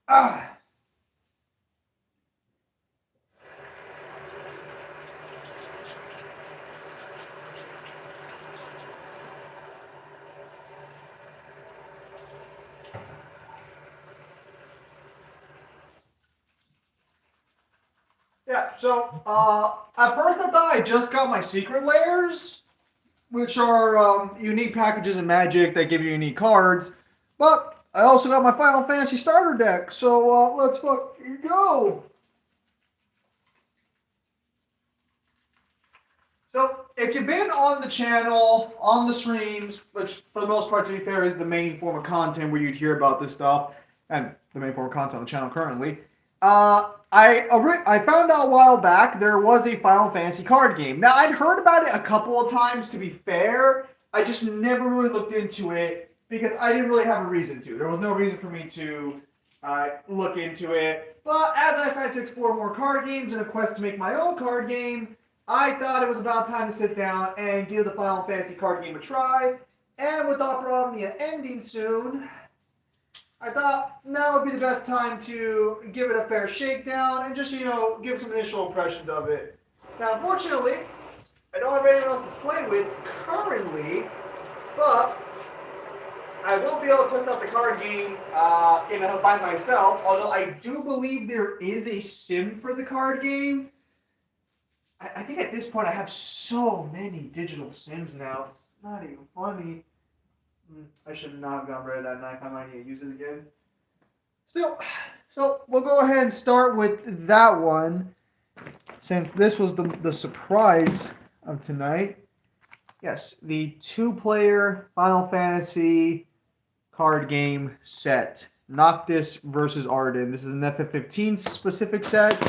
Ah. Yeah, so at first I thought I just got my secret layers, which are unique packages in Magic that give you unique cards. But I also got my Final Fantasy starter deck, so let's fucking go. So if you've been on the channel, on the streams, which for the most part, to be fair, is the main form of content where you'd hear about this stuff, and the main form of content on the channel currently, I found out a while back there was a Final Fantasy card game. Now I'd heard about it a couple of times. To be fair, I just never really looked into it because I didn't really have a reason to. There was no reason for me to look into it. But as I started to explore more card games in a quest to make my own card game, I thought it was about time to sit down and give the Final Fantasy card game a try. And with Opera Omnia ending soon, I thought now would be the best time to give it a fair shakedown and just, give some initial impressions of it. Now, unfortunately, I don't have anyone else to play with currently, but I will be able to test out the card game by myself, although I do believe there is a sim for the card game. I think at this point I have so many digital sims now. It's not even funny. I should not have gotten rid of that knife. I might need to use it again. Still, so we'll go ahead and start with that one, since this was the surprise of tonight. Yes, the two-player Final Fantasy card game set. Noctis versus Arden. This is an FF15 specific set.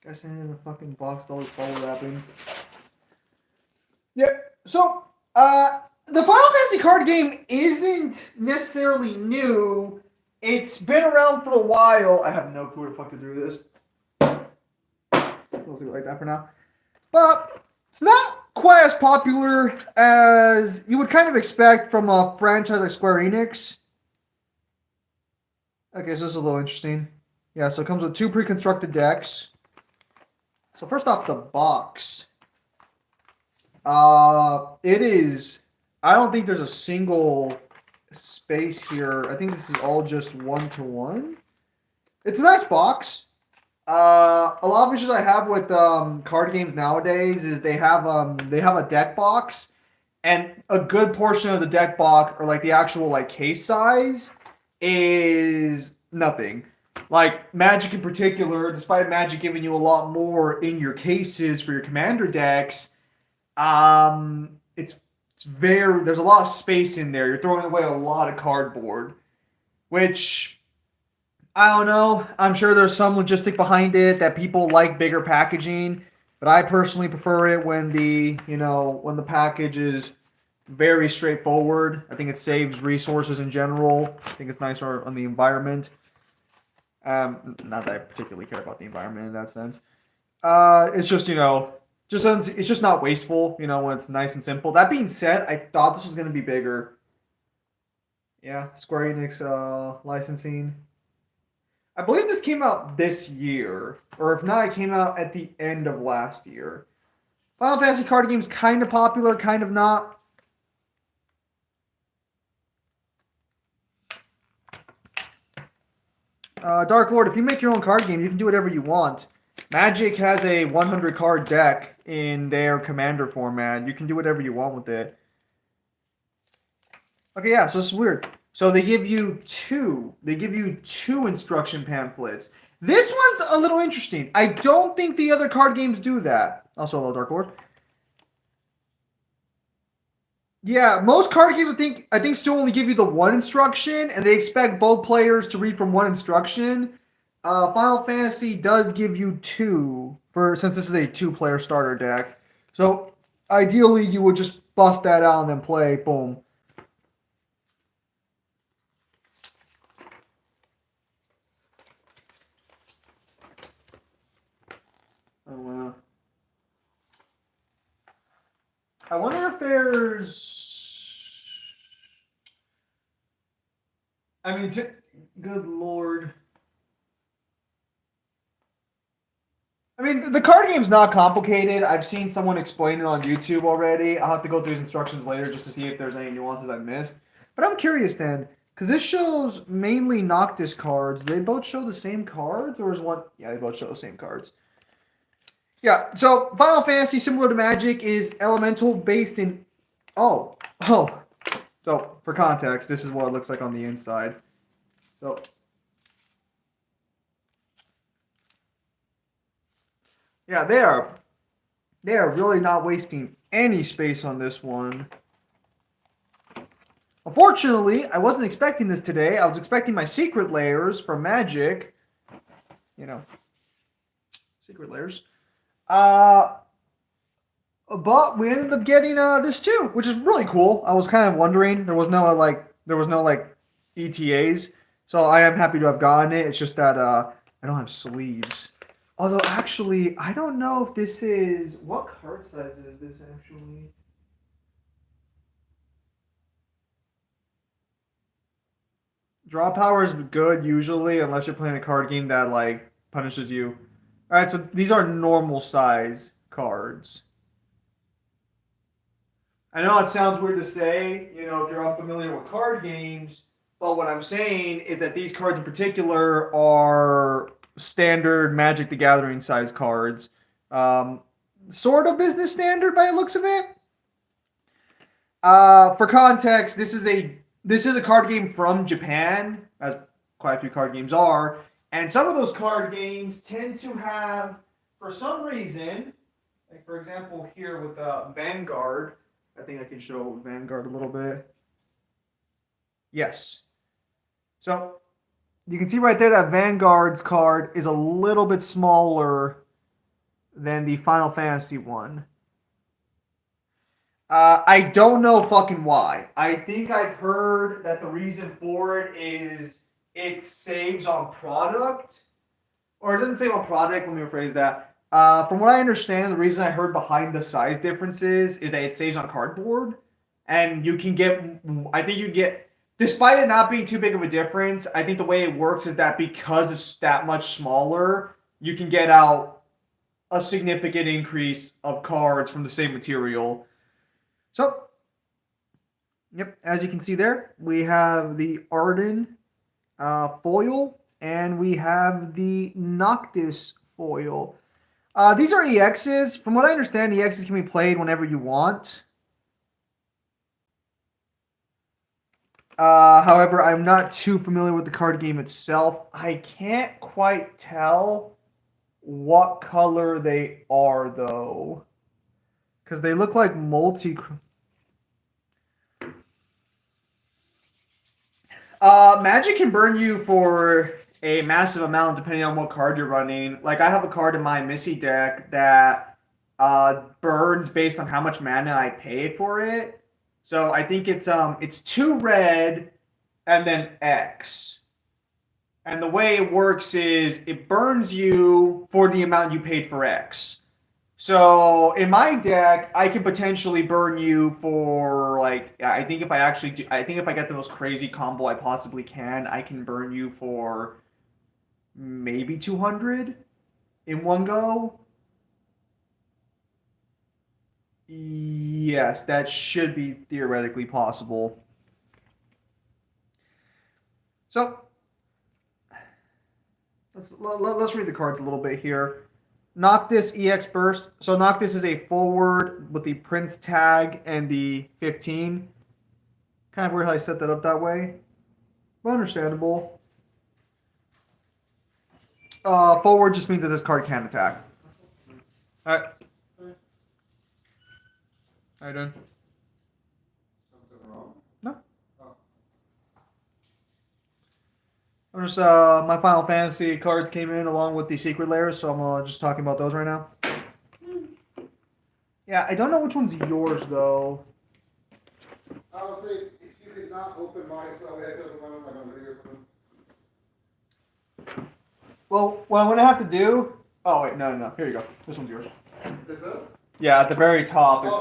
Guys, in the fucking box with all this bubble wrapping. Yeah, so the Final Fantasy card game isn't necessarily new. It's been around for a while. I have no clue where the fuck to do this. We'll leave it like that for now. But it's not quite as popular as you would kind of expect from a franchise like Square Enix. Okay, so this is a little interesting. Yeah, so it comes with two pre-constructed decks. So first off, the box. It is. I don't think there's a single space here. I think this is all just one-to-one. It's a nice box. A lot of issues I have with card games nowadays is they have a deck box, and a good portion of the deck box, or like the actual like case size, is nothing. Like Magic in particular, despite Magic giving you a lot more in your cases for your commander decks, it's very there's a lot of space in there. You're throwing away a lot of cardboard, which I don't know. I'm sure there's some logistic behind it that people like bigger packaging, but I personally prefer it when the package is very straightforward. I think it saves resources in general. I think it's nicer on the environment. Not that I particularly care about the environment in that sense. It's just it's just not wasteful. When it's nice and simple. That being said, I thought this was gonna be bigger. Yeah, Square Enix licensing. I believe this came out this year, or if not, it came out at the end of last year. Final Fantasy card games kind of popular, kind of not. Dark Lord, if you make your own card game, you can do whatever you want. Magic has a 100 card deck in their commander format. You can do whatever you want with it. Okay, yeah, so this is weird. So they give you two. They give you two instruction pamphlets. This one's a little interesting. I don't think the other card games do that. Also, hello, Dark Lord. Yeah, most card games I think still only give you the one instruction, and they expect both players to read from one instruction. Final Fantasy does give you two since this is a two-player starter deck. So ideally, you would just bust that out and then play. Boom. Oh wow. I wonder if there's. I mean, good lord. I mean, the card game's not complicated. I've seen someone explain it on YouTube already. I'll have to go through his instructions later just to see if there's any nuances I missed. But I'm curious then, because this shows mainly Noctis cards. They both show the same cards, or is one? Yeah, they both show the same cards. Yeah, so Final Fantasy, similar to Magic, is elemental based in. Oh. So, for context, this is what it looks like on the inside. So. Yeah, they are really not wasting any space on this one. Unfortunately, I wasn't expecting this today. I was expecting my secret layers from Magic. You know, secret layers. But we ended up getting this too, which is really cool. I was kind of wondering. There was no ETAs, so I am happy to have gotten it. It's just that I don't have sleeves. Although, actually, I don't know if this is... What card size is this, actually? Draw power is good, usually, unless you're playing a card game that, like, punishes you. Alright, so these are normal size cards. I know it sounds weird to say, you know, if you're unfamiliar with card games, but what I'm saying is that these cards in particular are... standard Magic the Gathering size cards. Sort of business standard by the looks of it. For context, this is a card game from Japan, as quite a few card games are, and some of those card games tend to have, for some reason, like for example here with Vanguard, I think I can show Vanguard a little bit. Yes. So you can see right there that Vanguard's card is a little bit smaller than the Final Fantasy one. I don't know fucking why. I think I've heard that the reason for it is it saves on product. Or it doesn't save on product, let me rephrase that. From what I understand, the reason I heard behind the size differences is that it saves on cardboard. And you can get, I think you get, despite it not being too big of a difference, I think the way it works is that because it's that much smaller, you can get out a significant increase of cards from the same material. So, yep, as you can see there, we have the Arden foil, and we have the Noctis foil. These are EXs. From what I understand, EXs can be played whenever you want. However, I'm not too familiar with the card game itself. I can't quite tell what color they are, though. Because they look like multi... Magic can burn you for a massive amount depending on what card you're running. Like, I have a card in my Missy deck that burns based on how much mana I pay for it. So I think it's 2 red and then X. And the way it works is it burns you for the amount you paid for X. So in my deck, I can potentially burn you for like, I think if I get the most crazy combo I possibly can, I can burn you for maybe 200 in one go. Yes, that should be theoretically possible. So let's read the cards a little bit here. Noctis EX Burst. So Noctis is a forward with the Prince tag and the 15. Kind of weird how I set that up that way, but understandable. Forward just means that this card can attack. Alright. How you doing? Something wrong? No. I'm just, my Final Fantasy cards came in along with the secret layers, so I'm just talking about those right now. Yeah, I don't know which one's yours, though. I'll say, if you could not open mine, so I could open mine on my video or something. Well, what I'm going to have to do... Oh, wait, no. Here you go. This one's yours. Is this? Yeah, at the very top. I would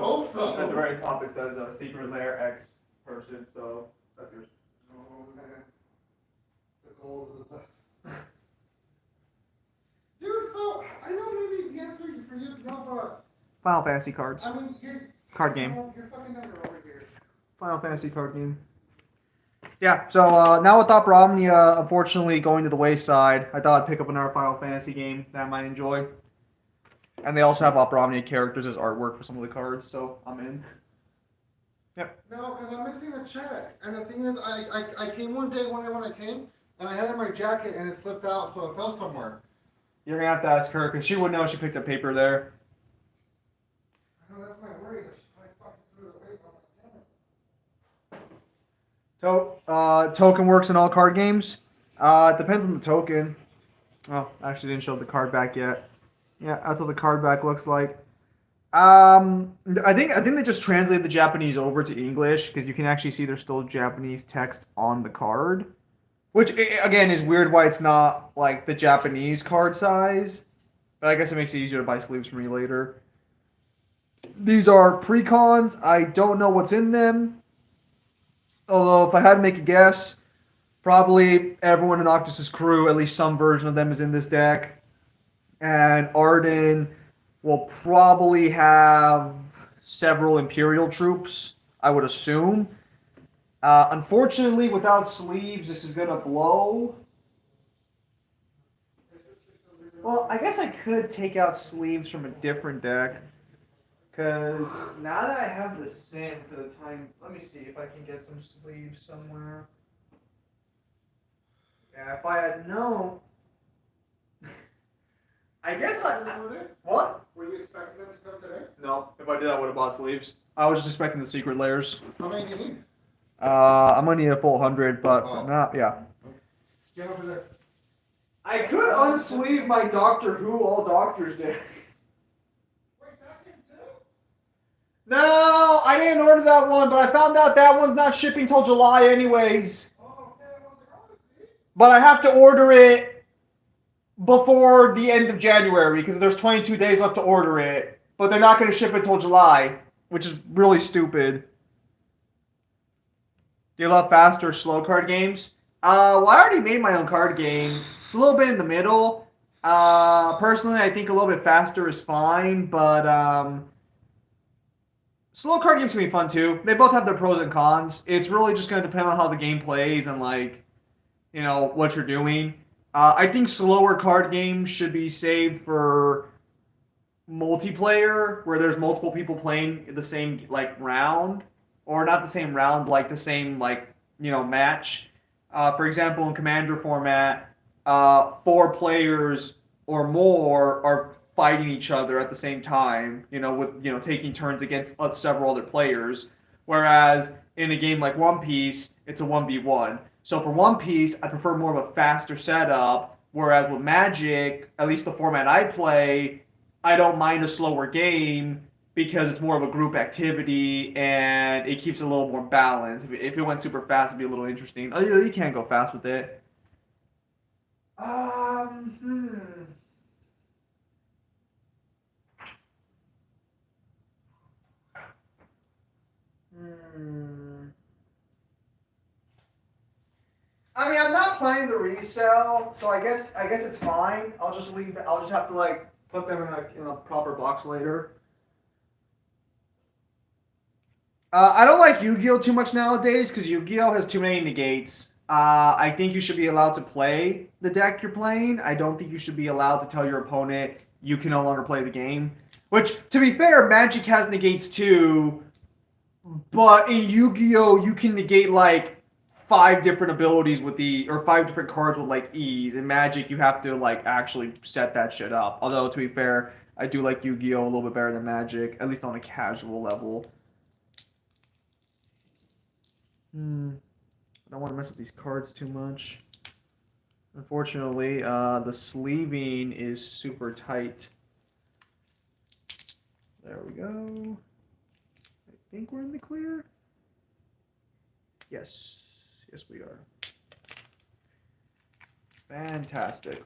hope so. At the very top, it says secret layer X person, so that's yours. Oh, man. gold of the test. Dude, so I know maybe the answer for you is no, but Final Fantasy cards. I mean, Card game. You're fucking number over here. Final Fantasy card game. Yeah, so now with Opera Omnia unfortunately going to the wayside, I thought I'd pick up another Final Fantasy game that I might enjoy. And they also have Opera Omnia characters as artwork for some of the cards, so I'm in. Yep. No, because I'm missing a check. And the thing is, I came one day when I came, and I had it in my jacket, and it slipped out, so it fell somewhere. You're going to have to ask her, because she would know she picked up paper there. I know, that's my worry. I fucking threw it away from my camera. Token works in all card games. It depends on the token. Oh, actually didn't show the card back yet. Yeah, that's what the card back looks like. I think they just translated the Japanese over to English because you can actually see there's still Japanese text on the card, which again is weird why it's not like the Japanese card size. But I guess it makes it easier to buy sleeves from me later. These are pre-cons. I don't know what's in them. Although, if I had to make a guess, probably everyone in Octus's crew, at least some version of them, is in this deck. And Arden will probably have several Imperial troops, I would assume. Unfortunately, without sleeves, this is going to blow. Well, I guess I could take out sleeves from a different deck. Because now that I have the Sin for the time, let me see if I can get some sleeves somewhere. Yeah, if I had known. I guess I. What? Were you expecting them to come today? No, if I did, I would have bought sleeves. I was just expecting the secret layers. How many do you need? I'm gonna need a full 100, but for now, yeah. Get over there. I could unsleeve my Doctor Who all doctors did. No, I didn't order that one, but I found out that one's not shipping till July anyways. But I have to order it before the end of January because there's 22 days left to order it. But they're not going to ship it till July, which is really stupid. Do you love fast or slow card games? Well, I already made my own card game. It's a little bit in the middle. Personally, I think a little bit faster is fine, but slow card games can be fun too. They both have their pros and cons. It's really just going to depend on how the game plays and what you're doing. I think slower card games should be saved for multiplayer where there's multiple people playing the same round, or not the same round, like the same match. For example, in Commander format, 4 players or more are fighting each other at the same time, with taking turns against several other players. Whereas in a game like One Piece, it's a 1v1. So for One Piece, I prefer more of a faster setup. Whereas with Magic, at least the format I play, I don't mind a slower game because it's more of a group activity and it keeps it a little more balanced. If it went super fast, it'd be a little interesting. Oh, you can't go fast with it. I mean, I'm not planning to resell, so I guess it's fine. I'll just leave. I'll just have to put them in a proper box later. I don't like Yu-Gi-Oh too much nowadays because Yu-Gi-Oh has too many negates. I think you should be allowed to play the deck you're playing. I don't think you should be allowed to tell your opponent you can no longer play the game. Which, to be fair, Magic has negates too. But in Yu-Gi-Oh, you can negate 5 different abilities or 5 different cards with ease. In Magic, you have to actually set that shit up. Although, to be fair, I do like Yu-Gi-Oh a little bit better than Magic, at least on a casual level. I don't want to mess up these cards too much. Unfortunately, the sleeving is super tight. There we go. I think we're in the clear. Yes. Yes, we are. Fantastic.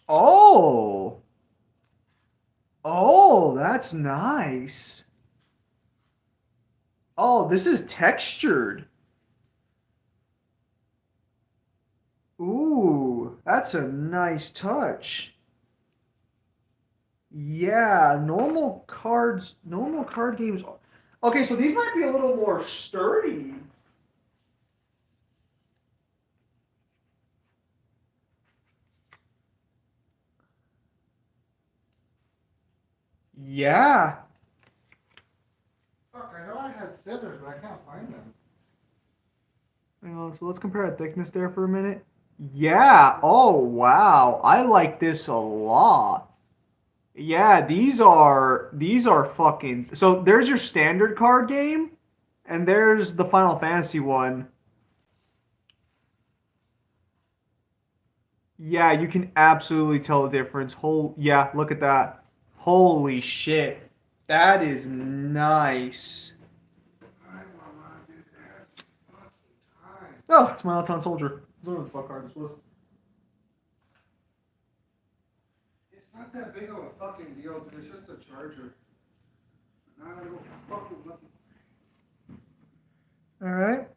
Oh! Oh, that's nice. Oh, this is textured. Ooh, that's a nice touch. Yeah, normal card games. Okay, so these might be a little more sturdy. Yeah. Fuck, I know I had scissors, but I can't find them. Hang on, so let's compare a thickness there for a minute. Yeah. Oh, wow. I like this a lot. Yeah, these are fucking. So there's your standard card game, and there's the Final Fantasy one. Yeah, you can absolutely tell the difference. Yeah, look at that. Holy shit. That is nice. I wanna do that fucking time. Oh, it's my Alton Soldier. I don't know what the fuck card this was. It's not that big of a fucking deal, but it's just a charger. Now I gotta go fucking looking. Alright.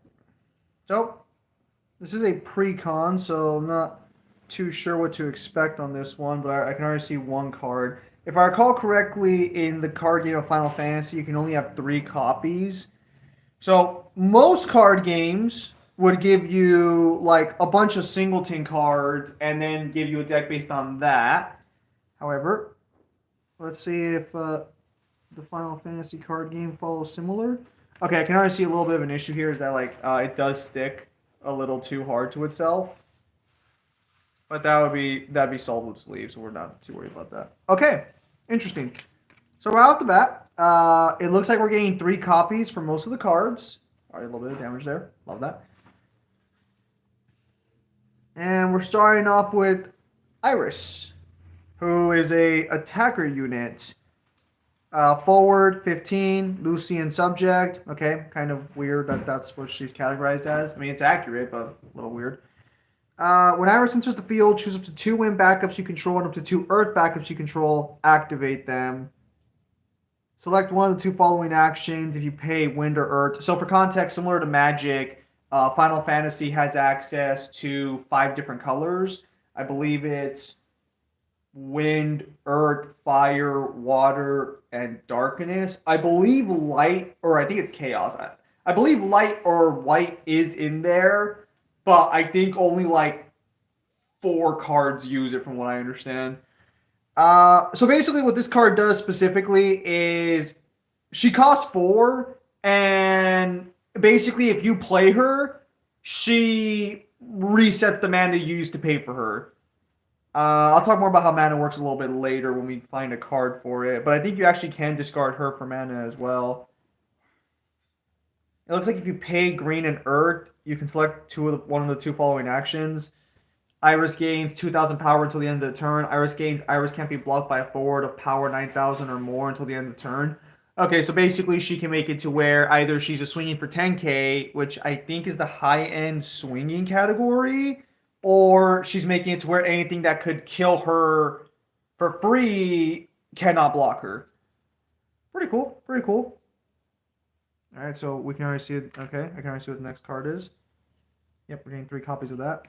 So, this is a pre-con, so I'm not too sure what to expect on this one, but I can already see one card. If I recall correctly, in the card game of Final Fantasy, you can only have 3 copies. So most card games would give you like a bunch of singleton cards and then give you a deck based on that. However, let's see if the Final Fantasy card game follows similar. Okay, I can already see a little bit of an issue here is that like it does stick a little too hard to itself. But that'd be solved with sleeves, so we're not too worried about that. Okay, interesting. So right off the bat, it looks like we're getting 3 copies for most of the cards. Alright, a little bit of damage there. Love that. And we're starting off with Iris, who is a attacker unit. Forward 15, Lucian subject. Okay, kind of weird that that's what she's categorized as. I mean, it's accurate, but a little weird. When Iris enters the field, choose up to 2 wind backups you control and up to 2 earth backups you control. Activate them. Select one of the 2 following actions if you pay wind or earth. So for context, similar to Magic, Final Fantasy has access to 5 different colors. I believe it's wind, earth, fire, water, and darkness. I believe light, or I think it's chaos. I believe light or white is in there, but I think only like 4 cards use it from what I understand. So basically what this card does specifically is she costs 4, and basically if you play her, she resets the mana you used to pay for her. I'll talk more about how mana works a little bit later when we find a card for it, but I think you actually can discard her for mana as well. It looks like if you pay green and earth, you can select one of the 2 following actions. Iris gains 2,000 power until the end of the turn. Iris can't be blocked by a forward of power 9,000 or more until the end of the turn. Okay, so basically she can make it to where either she's a swinging for 10k, which I think is the high-end swinging category, or she's making it to where anything that could kill her for free cannot block her. Pretty cool, pretty cool. All right, so we can already see it. Okay, I can already see what the next card is. Yep, we're getting 3 copies of that.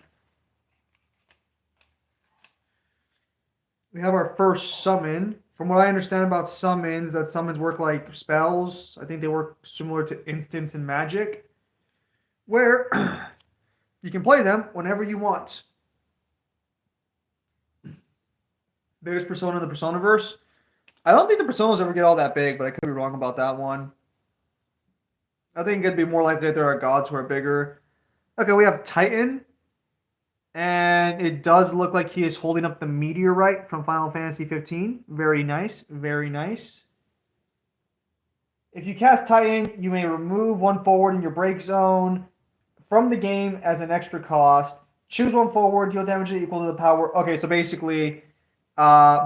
We have our first summon. From what I understand about summons, that summons work like spells. I think they work similar to instants in Magic, where you can play them whenever you want. Biggest persona in the Personaverse. I don't think the personas ever get all that big, but I could be wrong about that one. I think it'd be more likely that there are gods who are bigger. Okay, we have Titan. And it does look like he is holding up the meteorite from Final Fantasy 15. Very nice, very nice. If you cast Titan, you may remove 1 forward in your break zone from the game as an extra cost. Choose 1 forward, deal damage equal to the power. Okay, so basically,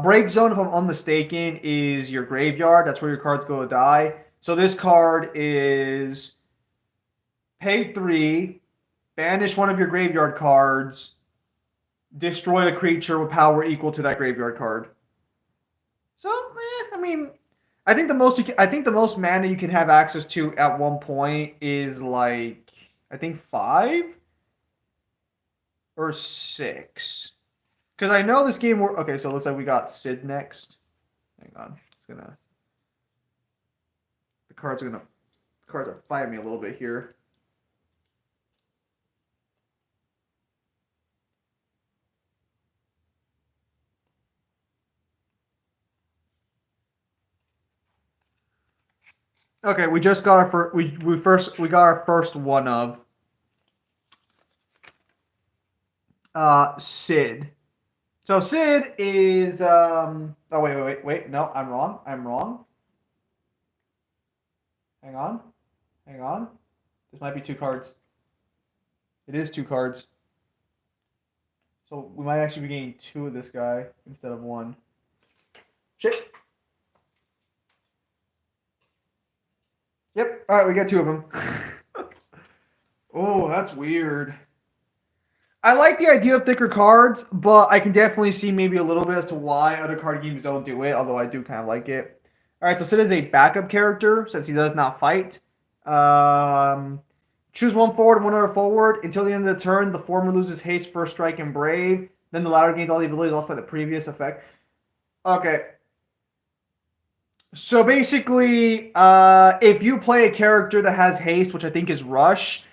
break zone, if I'm unmistaken, is your graveyard. That's where your cards go to die. So this card is pay 3, banish 1 of your graveyard cards, destroy a creature with power equal to that graveyard card. So, I mean, I think the most mana you can have access to at one point is like I think 5 or 6. Because I know this game. Okay, so looks like we got Sid next. Hang on, it's gonna. The cards are fighting me a little bit here. Okay, we just got our first. We got our first one of Sid. So Sid is Oh wait. No, I'm wrong. Hang on. This might be 2 cards. It is 2 cards. So we might actually be getting 2 of this guy instead of 1. Shit. Yep. All right, we got 2 of them. Oh, that's weird. I like the idea of thicker cards, but I can definitely see maybe a little bit as to why other card games don't do it, although I do kind of like it. All right, so Sid is a backup character since he does not fight. Choose 1 forward and 1 other forward. Until the end of the turn, the former loses haste, first strike, and brave. Then the latter gains all the abilities lost by the previous effect. Okay. So basically, if you play a character that has haste, which I think is Rush,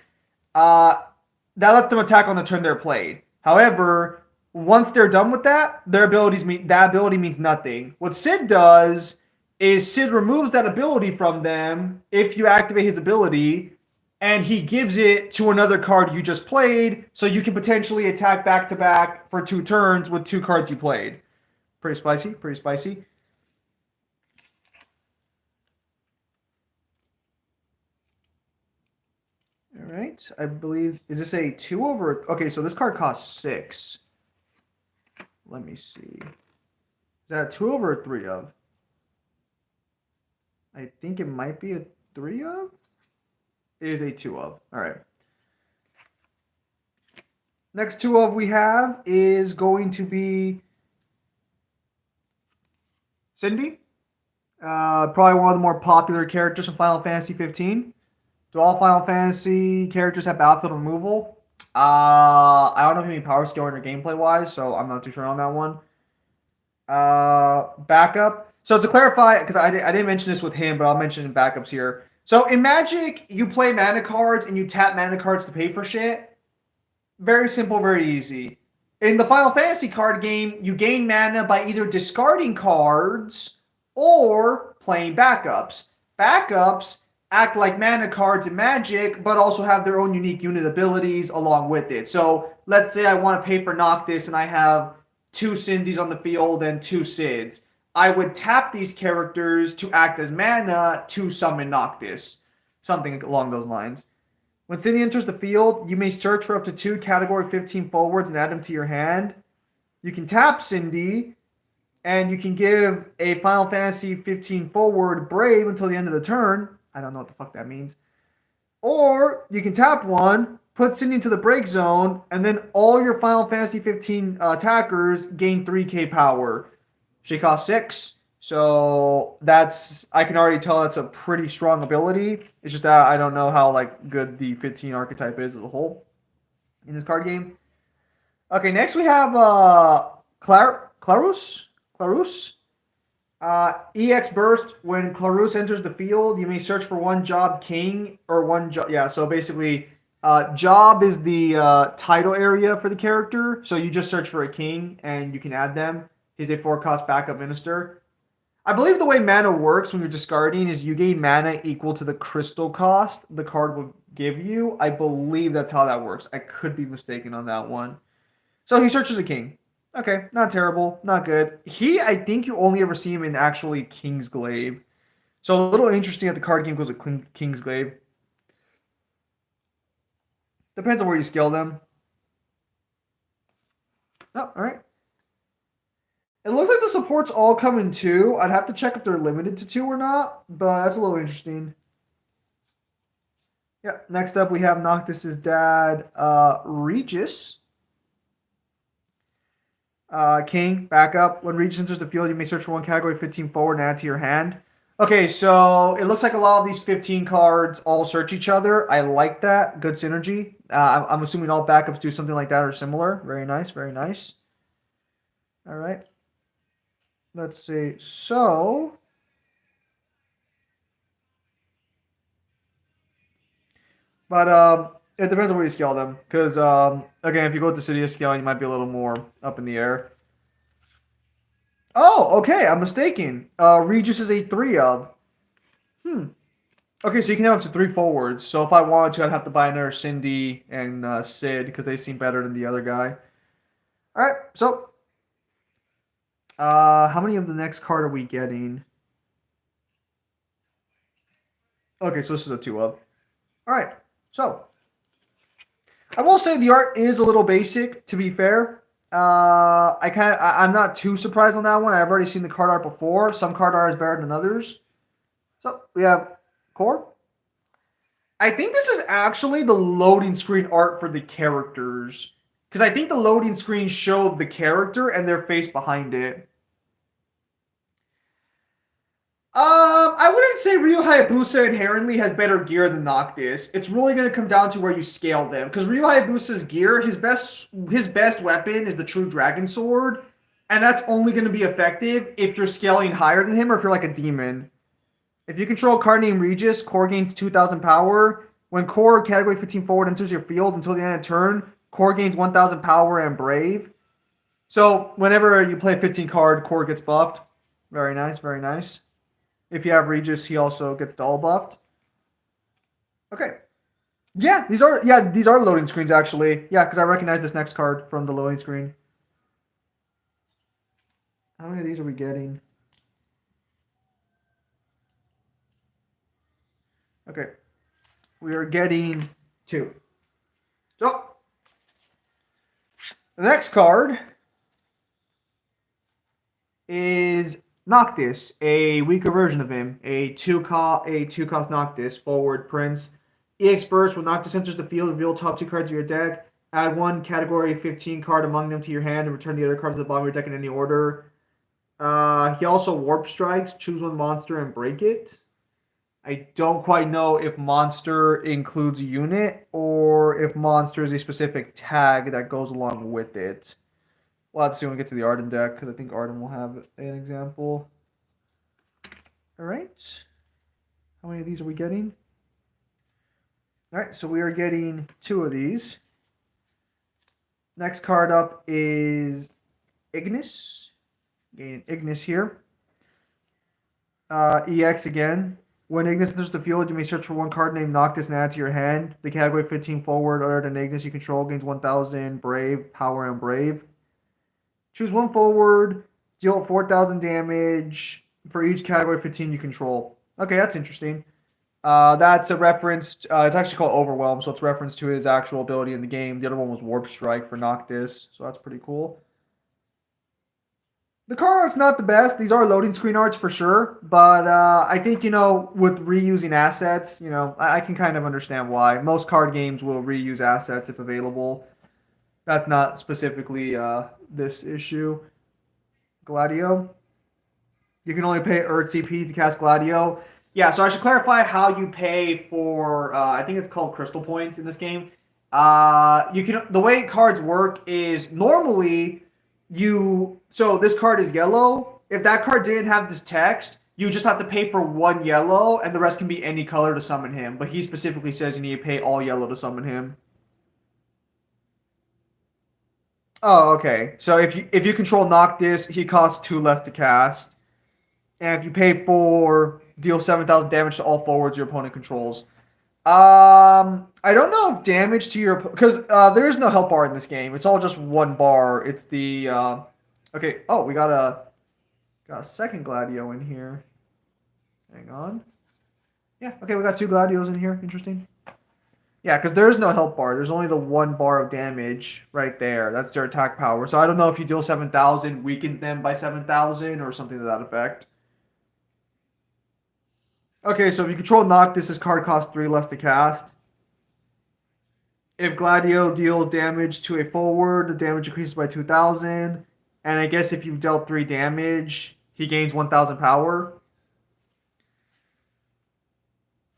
that lets them attack on the turn they're played. However, once they're done with that, that ability means nothing. What Sid does is Sid removes that ability from them if you activate his ability, and he gives it to another card you just played, so you can potentially attack back to back for 2 turns with 2 cards you played. Pretty spicy. All right, I believe, is this a 2 over? Okay, so this card costs 6. Let me see. Is that a 2 over or 3 of? I think it might be a 3 of. It is a 2 of. All right. Next 2 of we have is going to be Cindy. Probably one of the more popular characters from Final Fantasy 15. Do all Final Fantasy characters have battlefield removal? I don't know if you mean power scaling or gameplay wise, so I'm not too sure on that one. Backup. So to clarify, because I didn't mention this with him, but I'll mention in backups here. So in Magic, you play mana cards and you tap mana cards to pay for shit. Very simple, very easy. In the Final Fantasy card game, you gain mana by either discarding cards or playing backups. Backups act like mana cards in Magic, but also have their own unique unit abilities along with it. So let's say I want to pay for Noctis and I have 2 Cindy's on the field and 2 Sids. I would tap these characters to act as mana to summon Noctis. Something along those lines. When Cindy enters the field, you may search for up to 2 category 15 forwards and add them to your hand. You can tap Cindy, and you can give a Final Fantasy 15 forward Brave until the end of the turn. I don't know what the fuck that means. Or you can tap one, put Cindy into the break zone, and then all your Final Fantasy 15 attackers gain 3k power. She costs 6, so I can already tell that's a pretty strong ability. It's just that I don't know how good the 15 archetype is as a whole in this card game. Okay, next we have Clarus. EX Burst. When Clarus enters the field, you may search for 1 job king or 1 job. Yeah, so basically, job is the title area for the character. So you just search for a king and you can add them. He's a 4-cost backup minister. I believe the way mana works when you're discarding is you gain mana equal to the crystal cost the card will give you. I believe that's how that works. I could be mistaken on that one. So he searches a king. Okay, not terrible, not good. I think you only ever see him in actually Kingsglaive. So a little interesting that the card game goes with Kingsglaive. Depends on where you scale them. Oh, all right. It looks like the supports all come in 2. I'd have to check if they're limited to 2 or not, but that's a little interesting. Yeah, next up we have Noctis's dad, Regis. King, backup. When Regis enters the field, you may search for 1 category 15 forward and add to your hand. Okay, so it looks like a lot of these 15 cards all search each other. I like that. Good synergy. I'm assuming all backups do something like that or similar. Very nice, very nice. All right. Let's see. So, but it depends on where you scale them. Because again, if you go to city scale, you might be a little more up in the air. Oh, okay. I'm mistaken. Regis is a 3 of. Hmm. Okay, so you can have up to 3 forwards. So if I wanted to, I'd have to buy another Cindy and Sid because they seem better than the other guy. All right, so how many of the next card are we getting? Okay, so this is a 2 of. All right, so I will say the art is a little basic. To be fair, I'm not too surprised on that one. I've already seen the card art before. Some card art is better than others. So we have core. I think this is actually the loading screen art for the characters. Because I think the loading screen showed the character and their face behind it. I wouldn't say Ryu Hayabusa inherently has better gear than Noctis. It's really going to come down to where you scale them. Because Ryu Hayabusa's gear, his best weapon is the True Dragon Sword, and that's only going to be effective if you're scaling higher than him or if you're like a demon. If you control a card named Regis, Core gains 2,000 power. When Core category 15 forward enters your field until the end of turn, Core gains 1,000 power and Brave. So whenever you play a 15 card, Core gets buffed. Very nice, very nice. If you have Regis, he also gets double buffed. Okay. Yeah, these are loading screens actually. Yeah, because I recognize this next card from the loading screen. How many of these are we getting? Okay. We are getting 2. So the next card is Noctis, a weaker version of him, a two cost Noctis forward prince. EX burst when Noctis enters the field, reveal top 2 cards of your deck. Add 1 category 15 card among them to your hand and return the other cards to the bottom of your deck in any order. He also warp strikes, choose 1 monster and break it. I don't quite know if monster includes unit or if monster is a specific tag that goes along with it. We'll have to see when we get to the Arden deck because I think Arden will have an example. All right. How many of these are we getting? All right, so we are getting 2 of these. Next card up is Ignis. Getting Ignis here. EX again. When Ignis enters the field, you may search for 1 card named Noctis and add to your hand. The category 15 forward other than Ignis you control gains 1,000 Brave, Power, and Brave. Choose 1 forward, deal 4,000 damage for each category 15 you control. Okay, that's interesting. That's a reference. It's actually called Overwhelm, so it's a reference to his actual ability in the game. The other one was Warp Strike for Noctis, so that's pretty cool. The card art's not the best. These are loading screen arts for sure, but I think with reusing assets, I can kind of understand why. Most card games will reuse assets if available. That's not specifically this issue. Gladio. You can only pay Earth CP to cast Gladio. Yeah, so I should clarify how you pay for. I think it's called Crystal Points in this game. The way cards work is normally so this card is yellow. If that card didn't have this text, you just have to pay for 1 yellow, and the rest can be any color to summon him. But he specifically says you need to pay all yellow to summon him. Oh, okay. So if you control Noctis, he costs 2 less to cast. And if you pay for deal 7,000 damage to all forwards your opponent controls. I don't know if damage to your because there is no health bar in this game. It's all just 1 bar. It's the okay. Oh, we got a second Gladio in here. Hang on. Yeah. Okay, we got 2 Gladios in here. Interesting. Yeah, because there's no health bar. There's only the 1 bar of damage right there. That's their attack power. So I don't know if you deal 7,000, weakens them by 7,000 or something to that effect. Okay, so if you control Noctis, this card costs 3 less to cast. If Gladio deals damage to a forward, the damage increases by 2,000. And I guess if you've dealt 3 damage, he gains 1,000 power.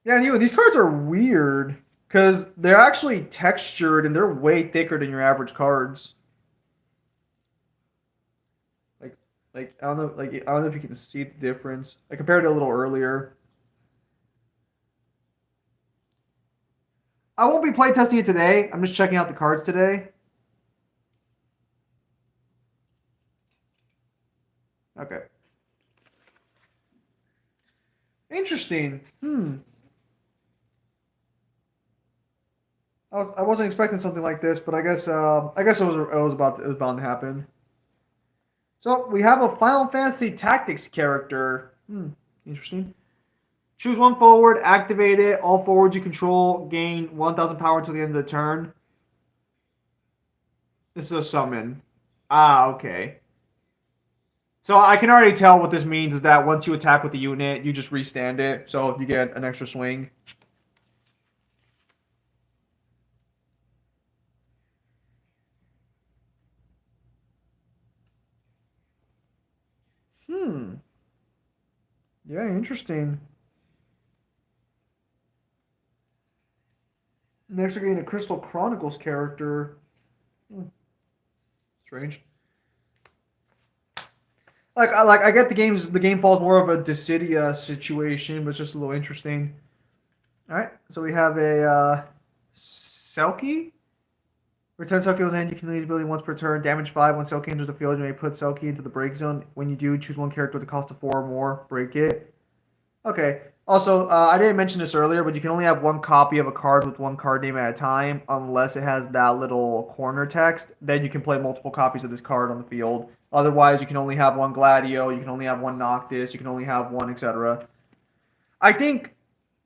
Yeah, and you these cards are weird because they're actually textured and they're way thicker than your average cards. Like, I don't know if you can see the difference. I compared it a little earlier. I won't be playtesting it today. I'm just checking out the cards today. Okay. Interesting. I wasn't expecting something like this, but I guess it was bound to happen. So we have a Final Fantasy Tactics character. Interesting. Choose one forward, activate it. All forwards you control gain 1,000 power until the end of the turn. This is a summon. Ah, okay. So I can already tell what this means is that once you attack with the unit, you just restand it, so you get an extra swing. Hmm. Yeah, interesting. Next, we're getting a Crystal Chronicles character. Strange. I get the game falls more of a Dissidia situation, but it's just a little interesting. All right, so we have a Selkie. Return Selkie on hand. You can use ability once per turn. Damage 5. When Selkie enters the field, you may put Selkie into the break zone. When you do, choose one character with a cost of 4 or more. Break it. Okay. Also, I didn't mention this earlier, but you can only have one copy of a card with one card name at a time, unless it has that little corner text. Then you can play multiple copies of this card on the field. Otherwise, you can only have one Gladio, you can only have one Noctis, you can only have one, etc. I think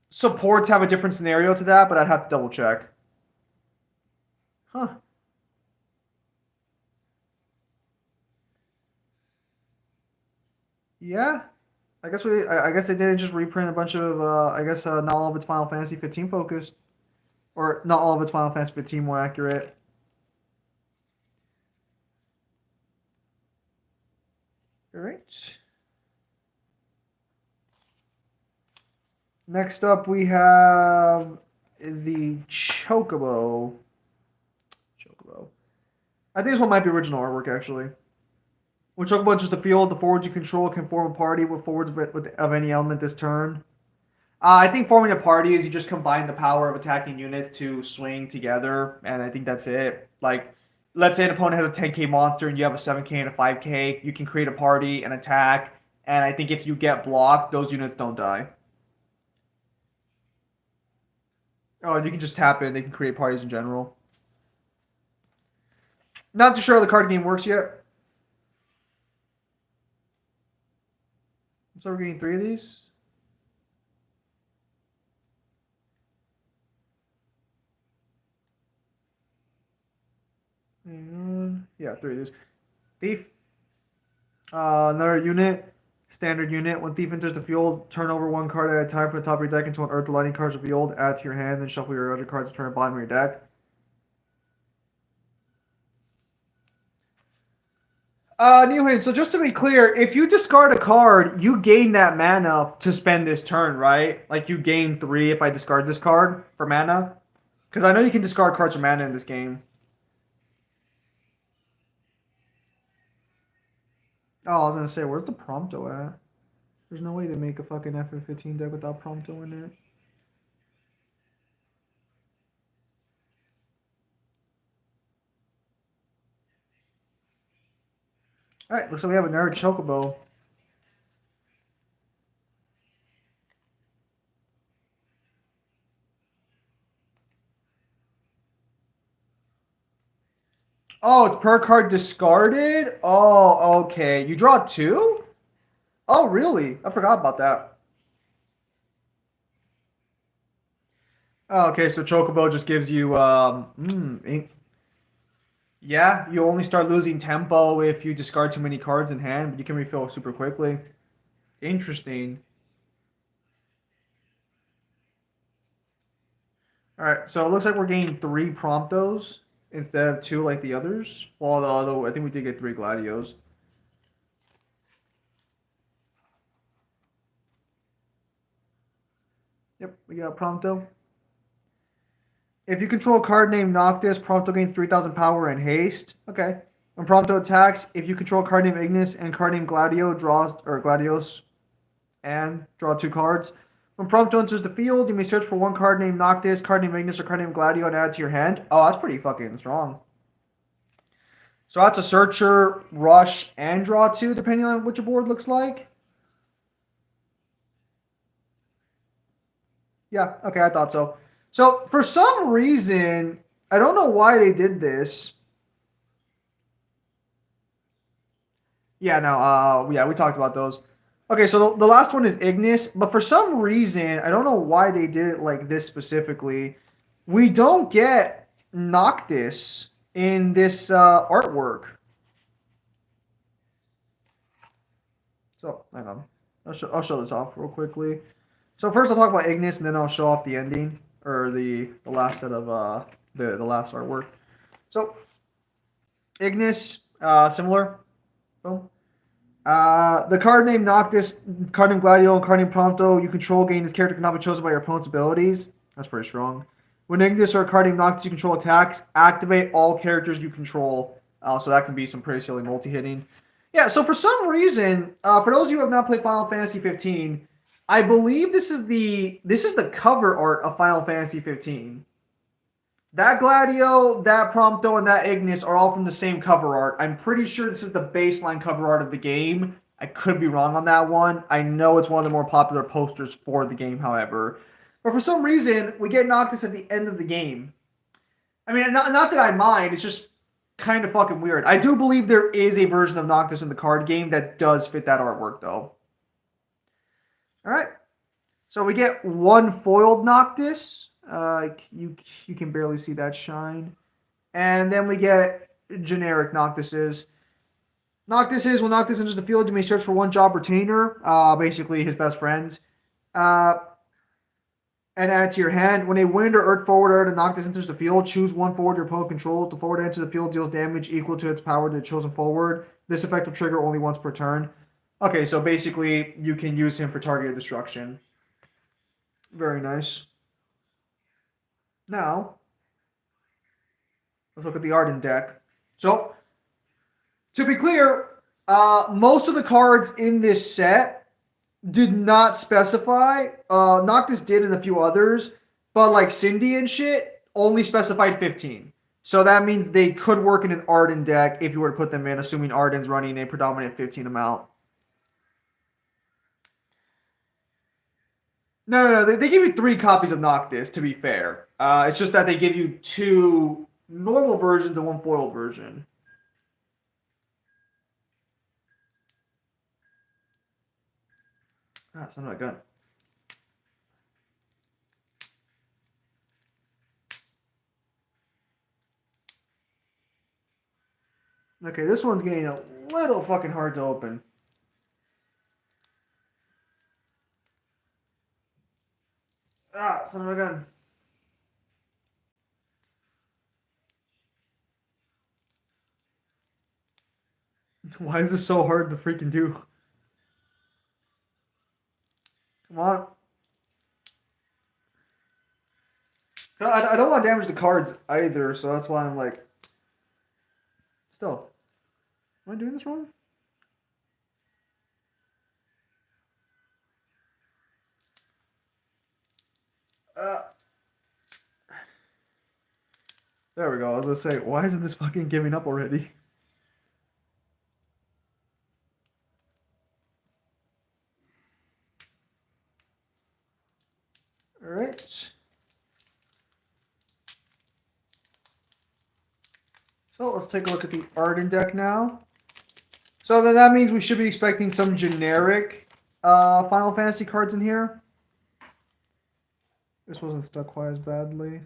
supports have a different scenario to that, but I'd have to double check. Huh. Yeah. I guess they didn't just reprint a bunch of not all of it's Final Fantasy 15 focused. Or not all of it's Final Fantasy 15 more accurate. Alright. Next up we have the Chocobo. I think this one might be original artwork actually. When Chocobo enters the field, the forwards you control can form a party with forwards of any element this turn. I think forming a party is you just combine the power of attacking units to swing together, and I think that's it. Like, let's say an opponent has a 10k monster and you have a 7k and a 5k, you can create a party and attack, and I think if you get blocked, those units don't die. Oh, and you can just tap in, they can create parties in general. Not too sure how the card game works yet. So we're getting 3 of these. And, yeah, 3 of these. Thief. Another unit. Standard unit. When Thief enters the field, turn over one card at a time from the top of your deck until an Earth Lightning card is revealed. Add to your hand, then shuffle your other cards to turn bottom of your deck. Newhan, so just to be clear, if you discard a card, you gain that mana to spend this turn, right? Like you gain 3 if I discard this card for mana. Because I know you can discard cards for mana in this game. Oh, I was gonna say, where's the Prompto at? There's no way to make a fucking FF15 deck without Prompto in it. Alright, looks like we have a nerd Chocobo. Oh, it's per card discarded? Oh, okay. You draw 2? Oh, really? I forgot about that. Oh, okay, so Chocobo just gives you yeah, you only start losing tempo if you discard too many cards in hand, but you can refill super quickly. Interesting. Alright, so it looks like we're getting 3 Promptos instead of 2 like the others. Well, although I think we did get 3 Gladios. Yep, we got Prompto. If you control a card named Noctis, Prompto gains 3,000 power and haste. Okay. When Prompto attacks, if you control a card named Ignis and a card named Gladio, Gladios, and draw 2 cards. When Prompto enters the field, you may search for one card named Noctis, card named Ignis, or card named Gladio and add it to your hand. Oh, that's pretty fucking strong. So that's a searcher, rush, and draw 2, depending on what your board looks like. Yeah, okay, I thought so. So for some reason, I don't know why they did this. Yeah, no, yeah, we talked about those. Okay, so the last one is Ignis, but for some reason, I don't know why they did it like this specifically. We don't get Noctis in this artwork. So, hang on. I'll show this off real quickly. So first I'll talk about Ignis, and then I'll show off the ending, or the last set of the last artwork. So, Ignis, similar. Boom. The card named Noctis, card named Gladio, and card named Prompto you control gain. This character cannot be chosen by your opponent's abilities. That's pretty strong. When Ignis or a card named Noctis you control attacks, activate all characters you control. So that can be some pretty silly multi-hitting. Yeah, so for some reason, for those of you who have not played Final Fantasy 15, I believe this is the cover art of Final Fantasy 15. That Gladio, that Prompto, and that Ignis are all from the same cover art. I'm pretty sure this is the baseline cover art of the game. I could be wrong on that one. I know it's one of the more popular posters for the game, however. But for some reason, we get Noctis at the end of the game. I mean, not that I mind. It's just kind of fucking weird. I do believe there is a version of Noctis in the card game that does fit that artwork, though. All right. So we get one foiled Noctis. You can barely see that shine. And then we get generic Noctises. Noctises, when Noctis enters the field, you may search for one job retainer, basically his best friends, and add to your hand. When a wind or earth forward of Noctis enters the field, choose one forward your opponent controls. The forward enters the field deals damage equal to its power to the chosen forward. This effect will trigger only once per turn. Okay, so basically you can use him for targeted destruction. Very nice. Now, let's look at the Arden deck. So, to be clear, most of the cards in this set did not specify. Noctis did and a few others, but like Cindy and shit only specified 15. So that means they could work in an Arden deck if you were to put them in, assuming Arden's running a predominant 15 amount. No. They give you 3 copies of Noctis, to be fair. It's just that they give you 2 normal versions and 1 foiled version. It's not a gun. Okay, this one's getting a little fucking hard to open. Son of a gun. Why is this so hard to freaking do? Come on. I don't want to damage the cards either, so that's why I'm like... Still. Am I doing this wrong? There we go. I was going to say, why isn't this fucking giving up already? Alright. So let's take a look at the Arden deck now. So then that means we should be expecting some generic Final Fantasy cards in here. This wasn't stuck quite as badly.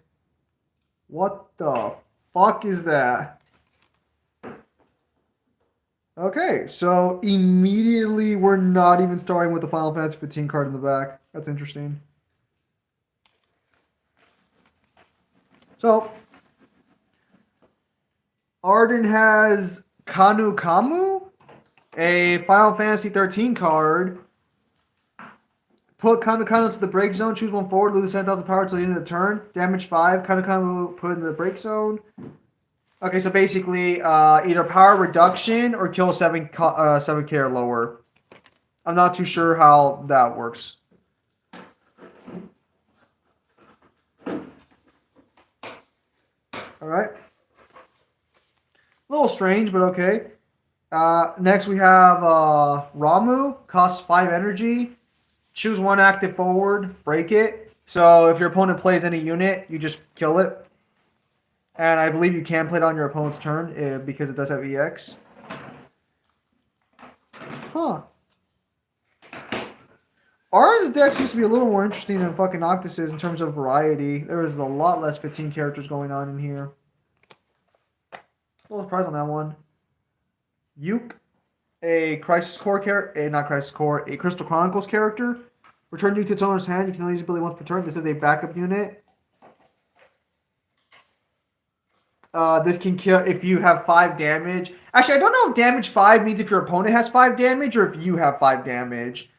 What the fuck is that? Okay, so immediately we're not even starting with the Final Fantasy 15 card in the back. That's interesting. So, Arden has Kanu Kamu, a Final Fantasy 13 card. Put Kanokano to the break zone. Choose one forward. Lose 10,000 power until the end of the turn. Damage 5. Kanokano put in the break zone. Okay, so basically, either power reduction or kill 7K or lower. I'm not too sure how that works. Alright. A little strange, but okay. Next we have Ramu. Costs 5 energy. Choose one active forward. Break it. So if your opponent plays any unit, you just kill it. And I believe you can play it on your opponent's turn because it does have EX. Huh. Arn's deck seems to be a little more interesting than fucking Noctis's in terms of variety. There is a lot less 15 characters going on in here. A little surprise on that one. Yuke, a Crisis Core character, not Crisis Core, a Crystal Chronicles character. Return Yuke to its owner's hand. You can only use ability once per turn. This is a backup unit. This can kill if you have 5 damage. Actually, I don't know if damage 5 means if your opponent has 5 damage or if you have 5 damage.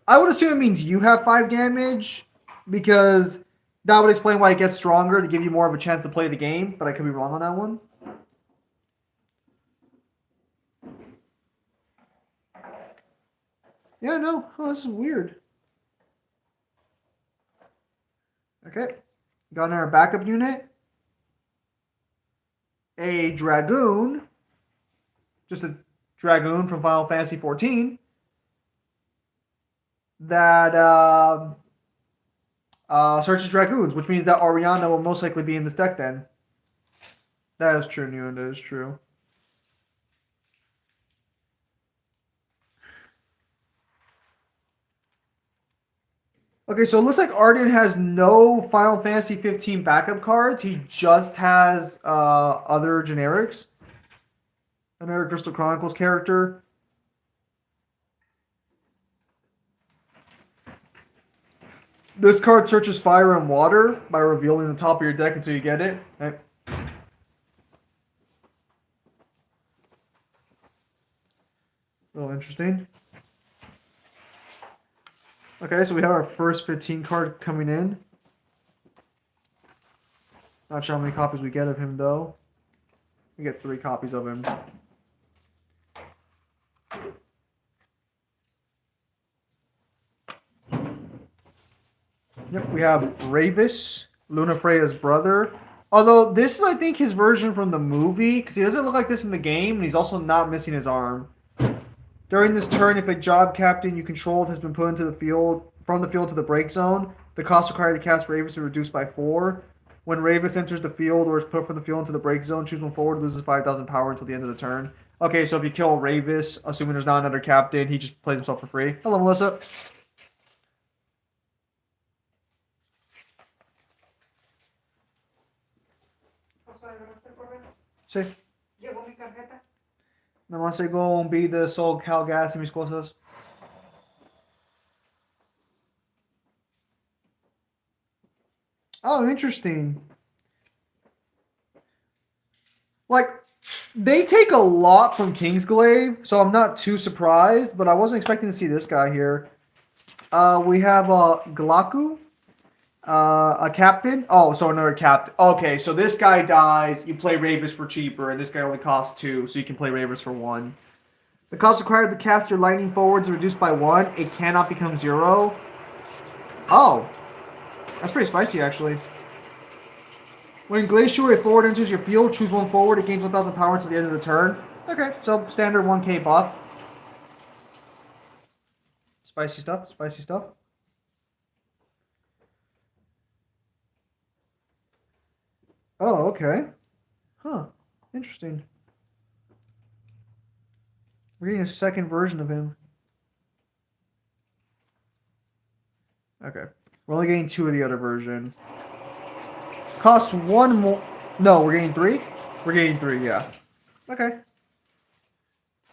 I would assume it means you have 5 damage because that would explain why it gets stronger to give you more of a chance to play the game, but I could be wrong on that one. Yeah, no. Oh, this is weird. Okay. Got our backup unit. A Dragoon. Just a Dragoon from Final Fantasy XIV. That searches Dragoons, which means that Ariana will most likely be in this deck then. That is true, Newen. That is true. Okay, so it looks like Arden has no Final Fantasy 15 backup cards. He just has other generics. Another Crystal Chronicles character. This card searches fire and water by revealing the top of your deck until you get it. Okay. A little interesting. Okay, so we have our first 15 card coming in. Not sure how many copies we get of him, though. We get 3 copies of him. Yep, we have Ravis, Luna Freya's brother. Although, this is, I think, his version from the movie, because he doesn't look like this in the game, and he's also not missing his arm. During this turn, if a job captain you controlled has been put into the field, from the field to the break zone, the cost required to cast Ravis is reduced by 4. When Ravis enters the field or is put from the field into the break zone, choose one forward, loses 5,000 power until the end of the turn. Okay, so if you kill Ravis, assuming there's not another captain, he just plays himself for free. Hello, Melissa. Sí. Llegó mi tarjeta. Nada más llegó un bid de Sol, Cal Gas y mis cosas. Oh, interesting. Like, they take a lot from Kingsglaive, so I'm not too surprised, but I wasn't expecting to see this guy here. We have Glaku. A captain? Oh, so another captain. Okay, so this guy dies. You play Ravis for cheaper, and this guy only costs 2, so you can play Ravis for 1. The cost required to cast your lightning forwards is reduced by 1. It cannot become 0. Oh. That's pretty spicy, actually. When Glacier, a forward enters your field, choose one forward. It gains 1,000 power until the end of the turn. Okay, so standard 1k buff. Spicy stuff, spicy stuff. Oh, okay. Huh. Interesting. We're getting a second version of him. Okay. We're only getting 2 of the other version. Costs 1 more. No, we're getting 3? We're getting 3, yeah. Okay.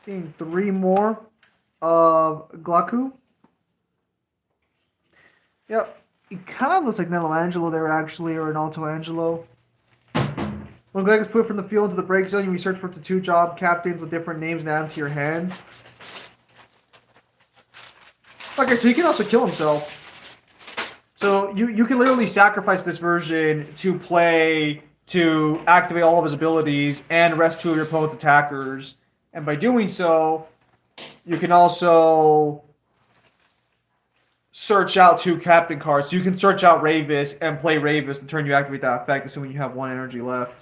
Getting 3 more of Glaku. Yep. It kind of looks like Nello Angelo there, actually, or an Alto Angelo. When Gleg is put from the field into the break zone, you may search for up to 2 job captains with different names and add them to your hand. Okay, so he can also kill himself. So you can literally sacrifice this version to activate all of his abilities and rest 2 of your opponent's attackers. And by doing so, you can also search out 2 captain cards. So you can search out Ravis and play Ravis the turn you activate that effect, assuming you have 1 energy left.